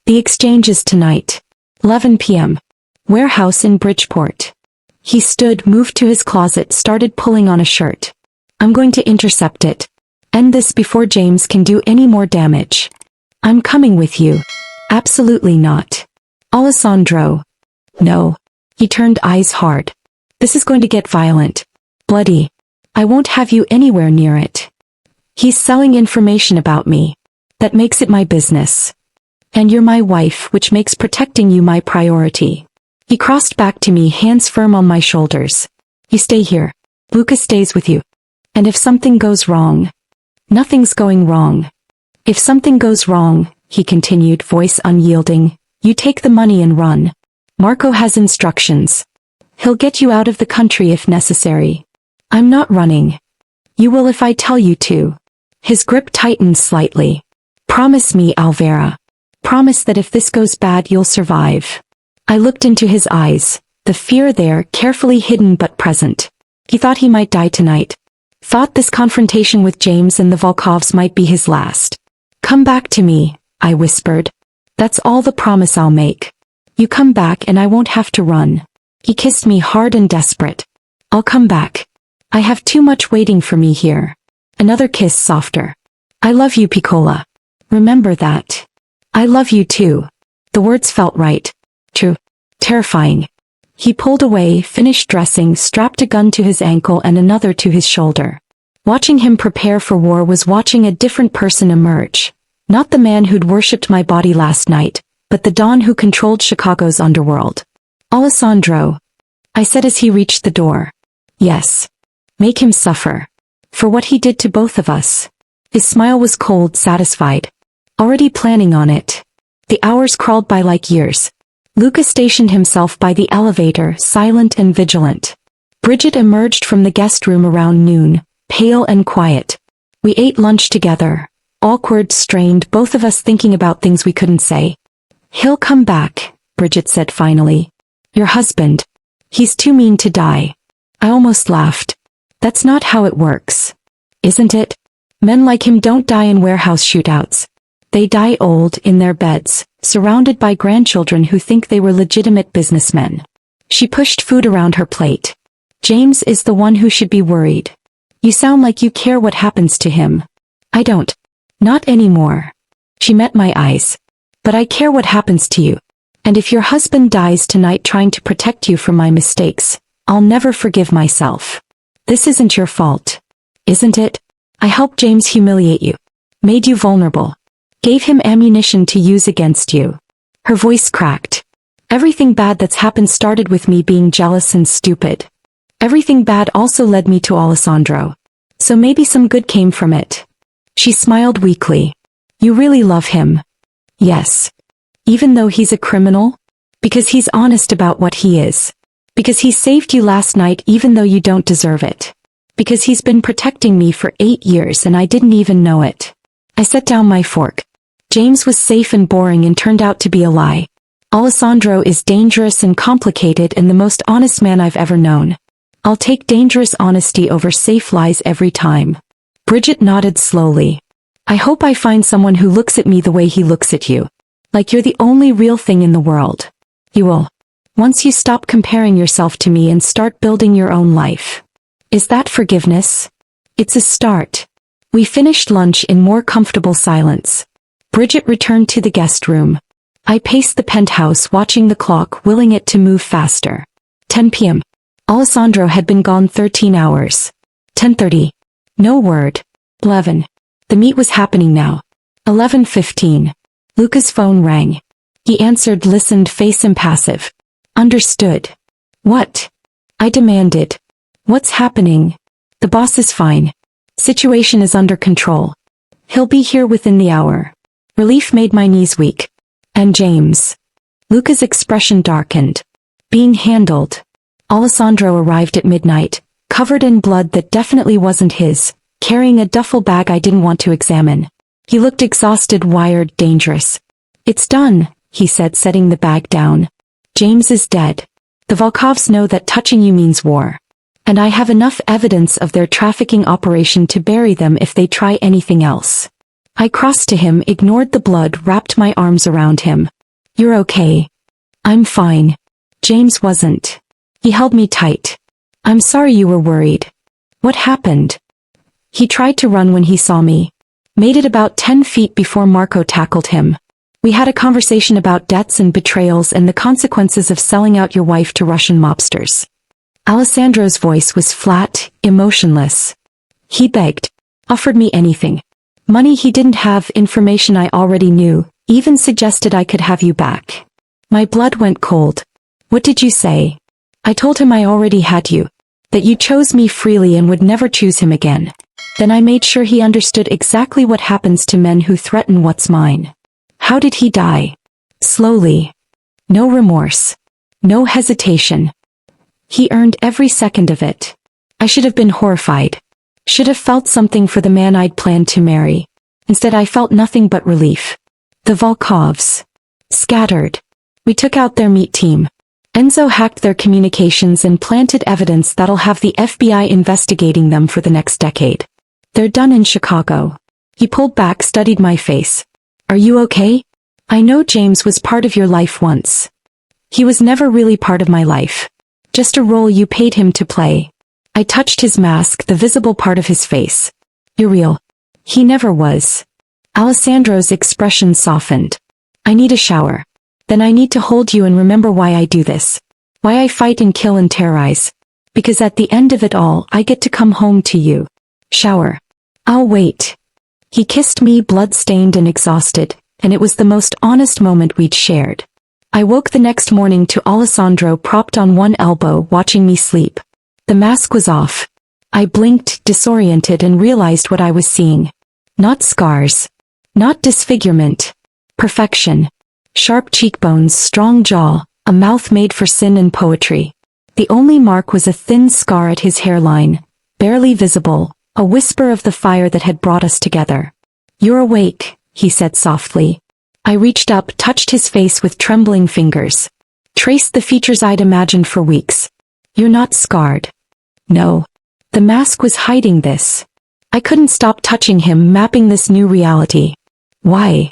The exchange is tonight. 11 p.m. Warehouse in Bridgeport. He stood, moved to his closet, started pulling on a shirt. I'm going to intercept it. End this before James can do any more damage. I'm coming with you. Absolutely not. Alessandro. No. He turned eyes hard. This is going to get violent. Bloody. I won't have you anywhere near it. He's selling information about me. That makes it my business. And you're my wife, which makes protecting you my priority. He crossed back to me, hands firm on my shoulders. You stay here. Luca stays with you. And if something goes wrong. Nothing's going wrong. If something goes wrong, he continued, voice unyielding, you take the money and run. Marco has instructions. He'll get you out of the country if necessary. I'm not running. You will if I tell you to. His grip tightened slightly. Promise me, Alvera. Promise that if this goes bad you'll survive. I looked into his eyes, the fear there carefully hidden but present. He thought he might die tonight. Thought this confrontation with James and the Volkovs might be his last. Come back to me, I whispered. That's all the promise I'll make. You come back and I won't have to run. He kissed me hard and desperate. I'll come back. I have too much waiting for me here. Another kiss softer. I love you, Piccola. Remember that. I love you too. The words felt right. True. Terrifying. He pulled away, finished dressing, strapped a gun to his ankle and another to his shoulder. Watching him prepare for war was watching a different person emerge. Not the man who'd worshipped my body last night, but the Don who controlled Chicago's underworld. Alessandro, I said as he reached the door. Yes. Make him suffer. For what he did to both of us. His smile was cold, satisfied. Already planning on it. The hours crawled by like years. Lucas stationed himself by the elevator, silent and vigilant. Bridget emerged from the guest room around noon, pale and quiet. We ate lunch together. Awkward, strained, both of us thinking about things we couldn't say. He'll come back, Bridget said finally. Your husband. He's too mean to die. I almost laughed. That's not how it works. Isn't it? Men like him don't die in warehouse shootouts. They die old, in their beds, surrounded by grandchildren who think they were legitimate businessmen. She pushed food around her plate. James is the one who should be worried. You sound like you care what happens to him. I don't. Not anymore. She met my eyes. But I care what happens to you. And if your husband dies tonight trying to protect you from my mistakes, I'll never forgive myself. This isn't your fault. Isn't it? I helped James humiliate you. Made you vulnerable. Gave him ammunition to use against you. Her voice cracked. Everything bad that's happened started with me being jealous and stupid. Everything bad also led me to Alessandro. So maybe some good came from it. She smiled weakly. You really love him. Yes. Even though he's a criminal? Because he's honest about what he is. Because he saved you last night even though you don't deserve it. Because he's been protecting me for 8 years and I didn't even know it. I set down my fork. James was safe and boring and turned out to be a lie. Alessandro is dangerous and complicated and the most honest man I've ever known. I'll take dangerous honesty over safe lies every time. Bridget nodded slowly. I hope I find someone who looks at me the way he looks at you. Like you're the only real thing in the world. You will. Once you stop comparing yourself to me and start building your own life. Is that forgiveness? It's a start. We finished lunch in more comfortable silence. Bridget returned to the guest room. I paced the penthouse watching the clock, willing it to move faster. 10 p.m. Alessandro had been gone 13 hours. 10:30. No word. 11. The meet was happening now. 11:15. Luca's phone rang. He answered, listened, face impassive. Understood. What? I demanded. What's happening? The boss is fine. Situation is under control. He'll be here within the hour. Relief made my knees weak. And James. Luca's expression darkened. Being handled. Alessandro arrived at midnight, covered in blood that definitely wasn't his, carrying a duffel bag I didn't want to examine. He looked exhausted, wired, dangerous. It's done, he said, setting the bag down. James is dead. The Volkovs know that touching you means war. And I have enough evidence of their trafficking operation to bury them if they try anything else. I crossed to him, ignored the blood, wrapped my arms around him. You're okay. I'm fine. James wasn't. He held me tight. I'm sorry you were worried. What happened? He tried to run when he saw me. Made it about 10 feet before Marco tackled him. We had a conversation about debts and betrayals and the consequences of selling out your wife to Russian mobsters. Alessandro's voice was flat, emotionless. He begged. Offered me anything. Money he didn't have, information I already knew, even suggested I could have you back. My blood went cold. What did you say? I told him I already had you. That you chose me freely and would never choose him again. Then I made sure he understood exactly what happens to men who threaten what's mine. How did he die? Slowly. No remorse. No hesitation. He earned every second of it. I should have been horrified. Should have felt something for the man I'd planned to marry. Instead I felt nothing but relief. The Volkovs. Scattered. We took out their meat team. Enzo hacked their communications and planted evidence that'll have the FBI investigating them for the next decade. They're done in Chicago. He pulled back, studied my face. Are you okay? I know James was part of your life once. He was never really part of my life. Just a role you paid him to play. I touched his mask, the visible part of his face. You're real. He never was. Alessandro's expression softened. I need a shower. Then I need to hold you and remember why I do this. Why I fight and kill and terrorize. Because at the end of it all, I get to come home to you. Shower. I'll wait. He kissed me, blood-stained and exhausted, and it was the most honest moment we'd shared. I woke the next morning to Alessandro propped on one elbow, watching me sleep. The mask was off. I blinked, disoriented, and realized what I was seeing. Not scars. Not disfigurement. Perfection. Sharp cheekbones, strong jaw, a mouth made for sin and poetry. The only mark was a thin scar at his hairline, barely visible, a whisper of the fire that had brought us together. You're awake, he said softly. I reached up, touched his face with trembling fingers. Traced the features I'd imagined for weeks. You're not scarred. No. The mask was hiding this. I couldn't stop touching him, mapping this new reality. Why?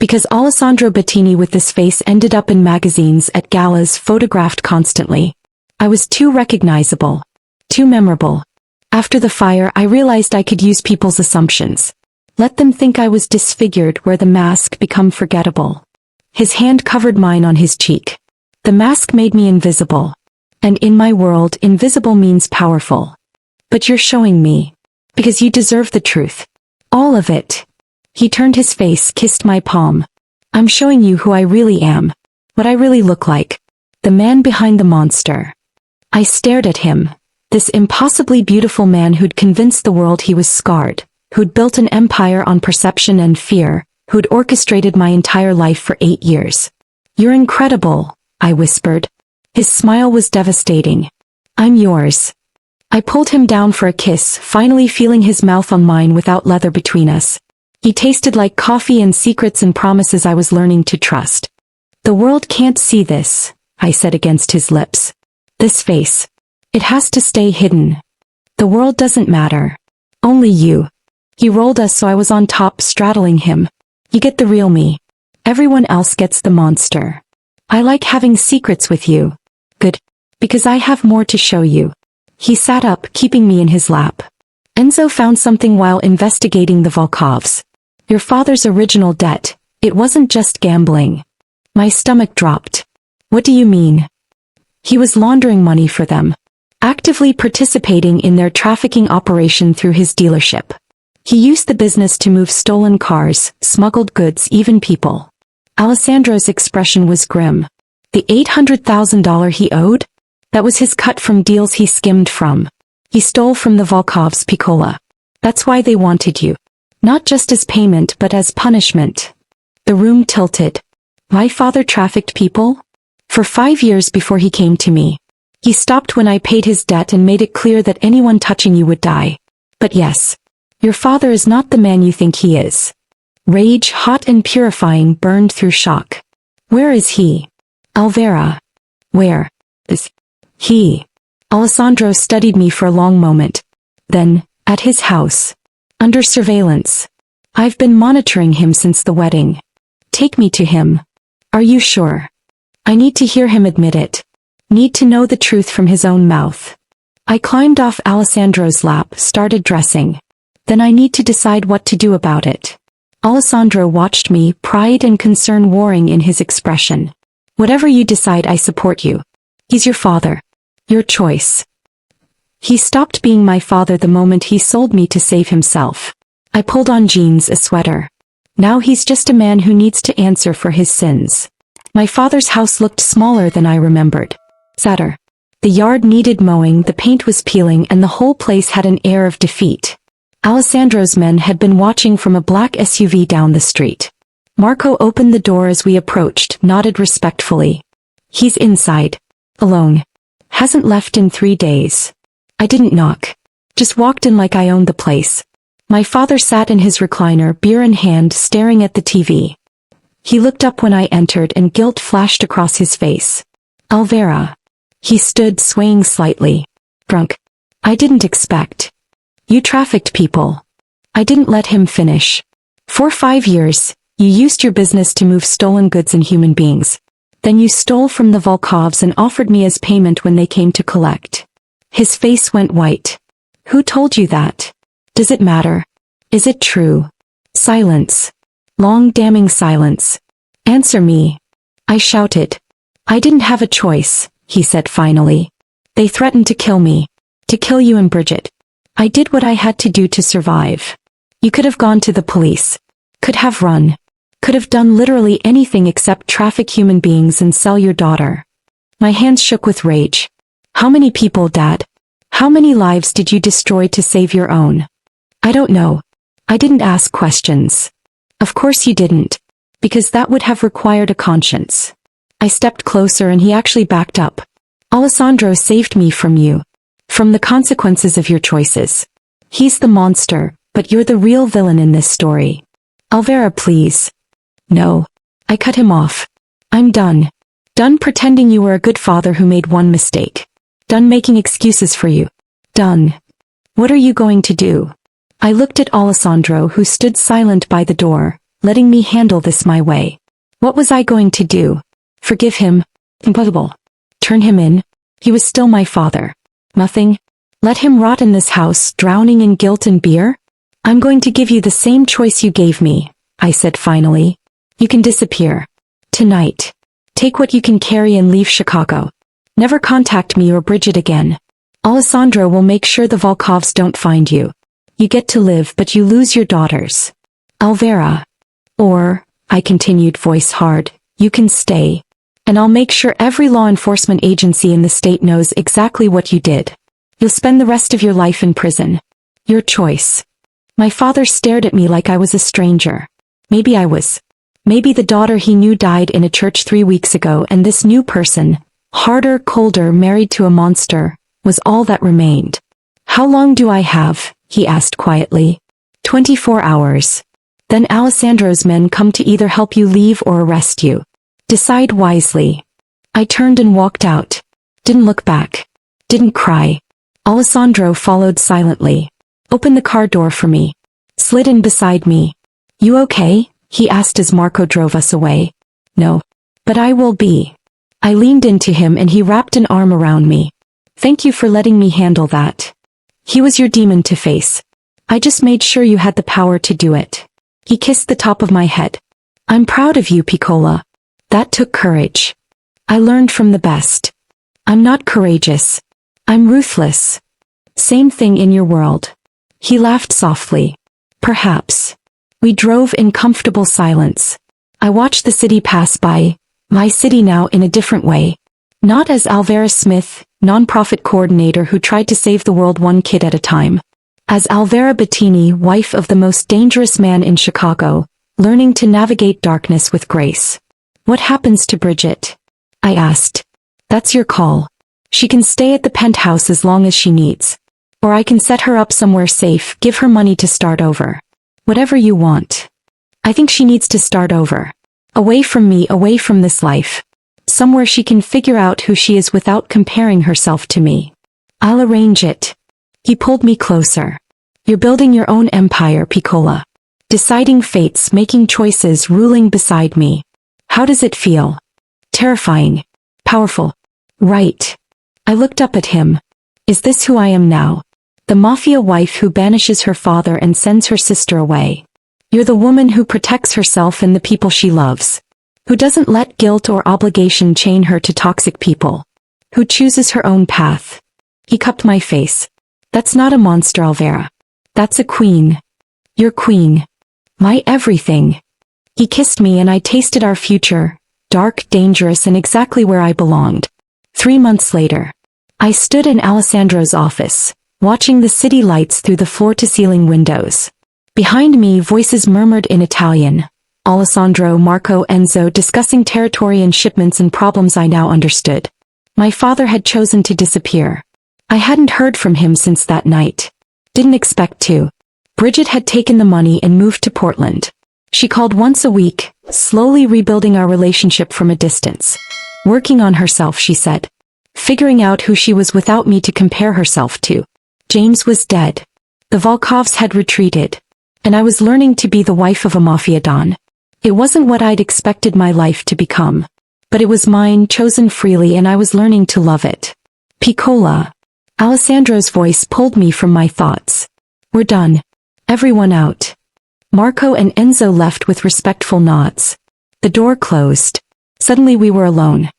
Because Alessandro Bettini with this face ended up in magazines, at galas, photographed constantly. I was too recognizable. Too memorable. After the fire, I realized I could use people's assumptions. Let them think I was disfigured where the mask become forgettable. His hand covered mine on his cheek. The mask made me invisible. And in my world, invisible means powerful. But you're showing me. Because you deserve the truth. All of it. He turned his face, kissed my palm. I'm showing you who I really am. What I really look like. The man behind the monster. I stared at him. This impossibly beautiful man who'd convinced the world he was scarred, who'd built an empire on perception and fear, who'd orchestrated my entire life for 8 years. You're incredible, I whispered. His smile was devastating. I'm yours. I pulled him down for a kiss, finally feeling his mouth on mine without leather between us. He tasted like coffee and secrets and promises I was learning to trust. The world can't see this, I said against his lips. This face. It has to stay hidden. The world doesn't matter. Only you. He rolled us so I was on top, straddling him. You get the real me. Everyone else gets the monster. I like having secrets with you. Good. Because I have more to show you. He sat up, keeping me in his lap. Enzo found something while investigating the Volkovs. Your father's original debt. It wasn't just gambling. My stomach dropped. What do you mean? He was laundering money for them. Actively participating in their trafficking operation through his dealership. He used the business to move stolen cars, smuggled goods, even people. Alessandro's expression was grim. The $800,000 he owed? That was his cut from deals he skimmed from. He stole from the Volkovs' Piccola. That's why they wanted you. Not just as payment but as punishment. The room tilted. My father trafficked people? For 5 years before he came to me. He stopped when I paid his debt and made it clear that anyone touching you would die. But yes, your father is not the man you think he is. Rage, hot and purifying, burned through shock. Where is he? Alvera. Where is he? Alessandro studied me for a long moment. Then, at his house. Under surveillance. I've been monitoring him since the wedding. Take me to him. Are you sure? I need to hear him admit it. Need to know the truth from his own mouth. I climbed off Alessandro's lap, started dressing. Then I need to decide what to do about it. Alessandro watched me, pride and concern warring in his expression. Whatever you decide, I support you. He's your father. Your choice. He stopped being my father the moment he sold me to save himself. I pulled on jeans, a sweater. Now he's just a man who needs to answer for his sins. My father's house looked smaller than I remembered. Sadder. The yard needed mowing, the paint was peeling, and the whole place had an air of defeat. Alessandro's men had been watching from a black SUV down the street. Marco opened the door as we approached, nodded respectfully. He's inside. Alone. Hasn't left in 3 days. I didn't knock. Just walked in like I owned the place. My father sat in his recliner, beer in hand, staring at the TV. He looked up when I entered and guilt flashed across his face. Alvera. He stood swaying slightly. Drunk. I didn't expect. You trafficked people. I didn't let him finish. For 5 years, you used your business to move stolen goods and human beings. Then you stole from the Volkovs and offered me as payment when they came to collect. His face went white. Who told you that? Does it matter? Is it true? Silence. Long damning silence. Answer me. I shouted. I didn't have a choice, he said finally. They threatened to kill me. To kill you and Bridget. I did what I had to do to survive. You could have gone to the police. Could have run. Could have done literally anything except traffic human beings and sell your daughter. My hands shook with rage. How many people, Dad? How many lives did you destroy to save your own? I don't know. I didn't ask questions. Of course you didn't. Because that would have required a conscience. I stepped closer and he actually backed up. Alessandro saved me from you. From the consequences of your choices. He's the monster, but you're the real villain in this story. Alvera, please. No. I cut him off. I'm done. Done pretending you were a good father who made one mistake. Done making excuses for you. Done. What are you going to do? I looked at Alessandro, who stood silent by the door, letting me handle this my way. What was I going to do? Forgive him? Impossible. Turn him in? He was still my father. Nothing? Let him rot in this house, drowning in guilt and beer? I'm going to give you the same choice you gave me, I said finally. You can disappear. Tonight. Take what you can carry and leave Chicago. Never contact me or Bridget again. Alessandro will make sure the Volkovs don't find you. You get to live, but you lose your daughters. Alvera. Or, I continued, voice hard, you can stay. And I'll make sure every law enforcement agency in the state knows exactly what you did. You'll spend the rest of your life in prison. Your choice. My father stared at me like I was a stranger. Maybe I was. Maybe the daughter he knew died in a church 3 weeks ago, and this new person, harder, colder, married to a monster, was all that remained. How long do I have? He asked quietly. 24 hours. Then Alessandro's men come to either help you leave or arrest you. Decide wisely. I turned and walked out. Didn't look back. Didn't cry. Alessandro followed silently. Opened the car door for me. Slid in beside me. You okay? He asked as Marco drove us away. No. But I will be. I leaned into him and he wrapped an arm around me. Thank you for letting me handle that. He was your demon to face. I just made sure you had the power to do it. He kissed the top of my head. I'm proud of you, Piccola. That took courage. I learned from the best. I'm not courageous. I'm ruthless. Same thing in your world. He laughed softly. Perhaps. We drove in comfortable silence. I watched the city pass by, my city now in a different way. Not as Alvera Smith, nonprofit coordinator who tried to save the world one kid at a time. As Alvera Bettini, wife of the most dangerous man in Chicago, learning to navigate darkness with grace. What happens to Bridget? I asked. That's your call. She can stay at the penthouse as long as she needs. Or I can set her up somewhere safe, give her money to start over. Whatever you want. I think she needs to start over. Away from me, away from this life. Somewhere she can figure out who she is without comparing herself to me. I'll arrange it. He pulled me closer. You're building your own empire, Piccola. Deciding fates, making choices, ruling beside me. How does it feel? Terrifying. Powerful. Right. I looked up at him. Is this who I am now? The mafia wife who banishes her father and sends her sister away. You're the woman who protects herself and the people she loves. Who doesn't let guilt or obligation chain her to toxic people. Who chooses her own path. He cupped my face. That's not a monster, Alvera. That's a queen. Your queen. My everything. He kissed me and I tasted our future, dark, dangerous, and exactly where I belonged. 3 months later. I stood in Alessandro's office, watching the city lights through the floor-to-ceiling windows. Behind me, voices murmured in Italian. Alessandro, Marco, Enzo discussing territory and shipments and problems I now understood. My father had chosen to disappear. I hadn't heard from him since that night. Didn't expect to. Bridget had taken the money and moved to Portland. She called once a week, slowly rebuilding our relationship from a distance. Working on herself, she said. Figuring out who she was without me to compare herself to. James was dead. The Volkovs had retreated. And I was learning to be the wife of a mafia don. It wasn't what I'd expected my life to become. But it was mine, chosen freely, and I was learning to love it. Piccola. Alessandro's voice pulled me from my thoughts. We're done. Everyone out. Marco and Enzo left with respectful nods. The door closed. Suddenly we were alone.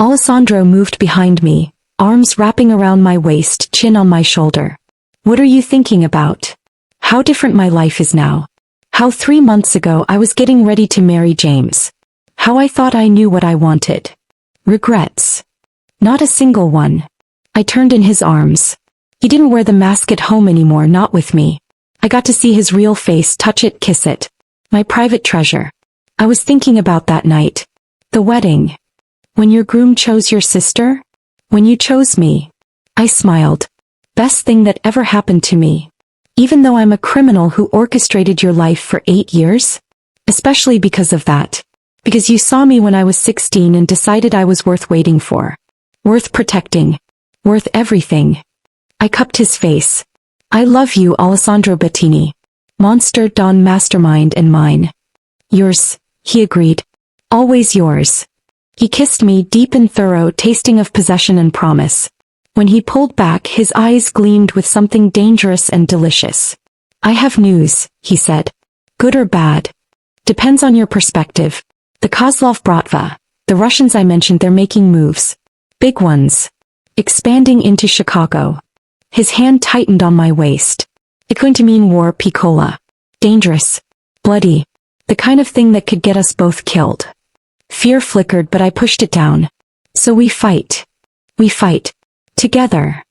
Alessandro moved behind me, arms wrapping around my waist, chin on my shoulder. What are you thinking about? How different my life is now. How 3 months ago I was getting ready to marry James. How I thought I knew what I wanted. Regrets. Not a single one. I turned in his arms. He didn't wear the mask at home anymore, not with me. I got to see his real face, touch it, kiss it. My private treasure. I was thinking about that night. The wedding. When your groom chose your sister? When you chose me. I smiled. Best thing that ever happened to me. Even though I'm a criminal who orchestrated your life for 8 years? Especially because of that. Because you saw me when I was 16 and decided I was worth waiting for. Worth protecting. Worth everything. I cupped his face. I love you, Alessandro Bettini. Monster, Don, mastermind, and mine. Yours, he agreed. Always yours. He kissed me deep and thorough, tasting of possession and promise. When he pulled back, his eyes gleamed with something dangerous and delicious. I have news, he said. Good or bad? Depends on your perspective. The Kozlov Bratva, the Russians I mentioned, they're making moves. Big ones. Expanding into Chicago. His hand tightened on my waist. It's going to mean war, Piccola. Dangerous. Bloody. The kind of thing that could get us both killed. Fear flickered, but I pushed it down. So we fight. We fight. Together.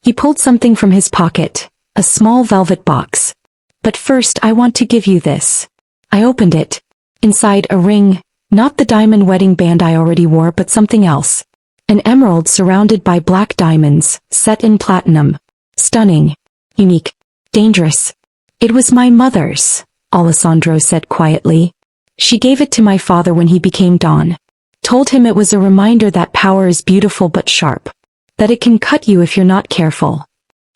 He pulled something from his pocket, a small velvet box. But first I want to give you this. I opened it. Inside a ring, not the diamond wedding band I already wore, but something else. An emerald surrounded by black diamonds, set in platinum. Stunning. Unique. Dangerous. It was my mother's, Alessandro said quietly. She gave it to my father when he became Don. Told him it was a reminder that power is beautiful but sharp. That it can cut you if you're not careful.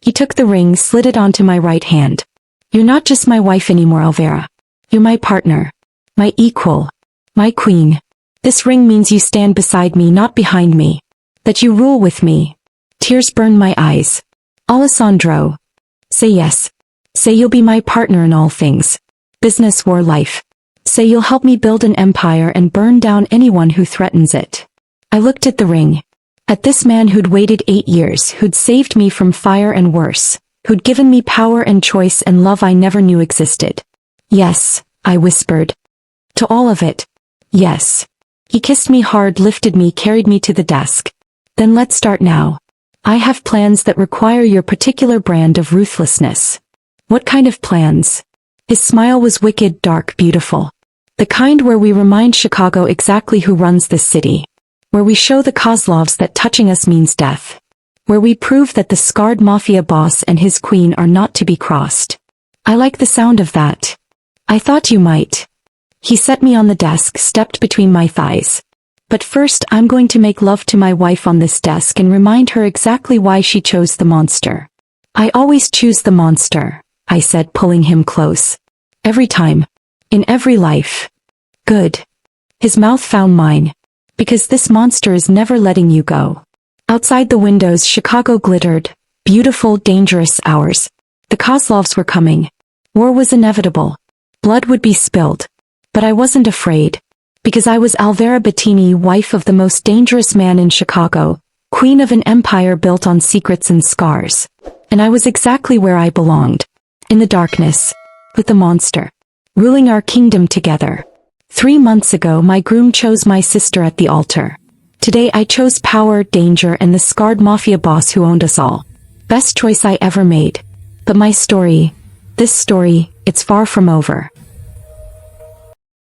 He took the ring, slid it onto my right hand. You're not just my wife anymore, Alvera. You're my partner. My equal. My queen. This ring means you stand beside me, not behind me. That you rule with me. Tears burned my eyes. Alessandro. Say yes. Say you'll be my partner in all things. Business, war, life. Say you'll help me build an empire and burn down anyone who threatens it. I looked at the ring. At this man who'd waited 8 years, who'd saved me from fire and worse, who'd given me power and choice and love I never knew existed. Yes, I whispered. To all of it. Yes. He kissed me hard, lifted me, carried me to the desk. Then let's start now. I have plans that require your particular brand of ruthlessness. What kind of plans? His smile was wicked, dark, beautiful. The kind where we remind Chicago exactly who runs this city. Where we show the Kozlovs that touching us means death. Where we prove that the scarred mafia boss and his queen are not to be crossed. I like the sound of that. I thought you might. He set me on the desk, stepped between my thighs. But first I'm going to make love to my wife on this desk and remind her exactly why she chose the monster. I always choose the monster, I said, pulling him close. Every time. In every life. Good. His mouth found mine. Because this monster is never letting you go. Outside the windows, Chicago glittered. Beautiful, dangerous hours. The Kozlovs were coming. War was inevitable. Blood would be spilled. But I wasn't afraid. Because I was Alvera Bettini, wife of the most dangerous man in Chicago, queen of an empire built on secrets and scars. And I was exactly where I belonged. In the darkness. With the monster. Ruling our kingdom together. 3 months ago my groom chose my sister at the altar. Today I chose power, danger, and the scarred mafia boss who owned us all. Best choice I ever made. But my story, this story, it's far from over.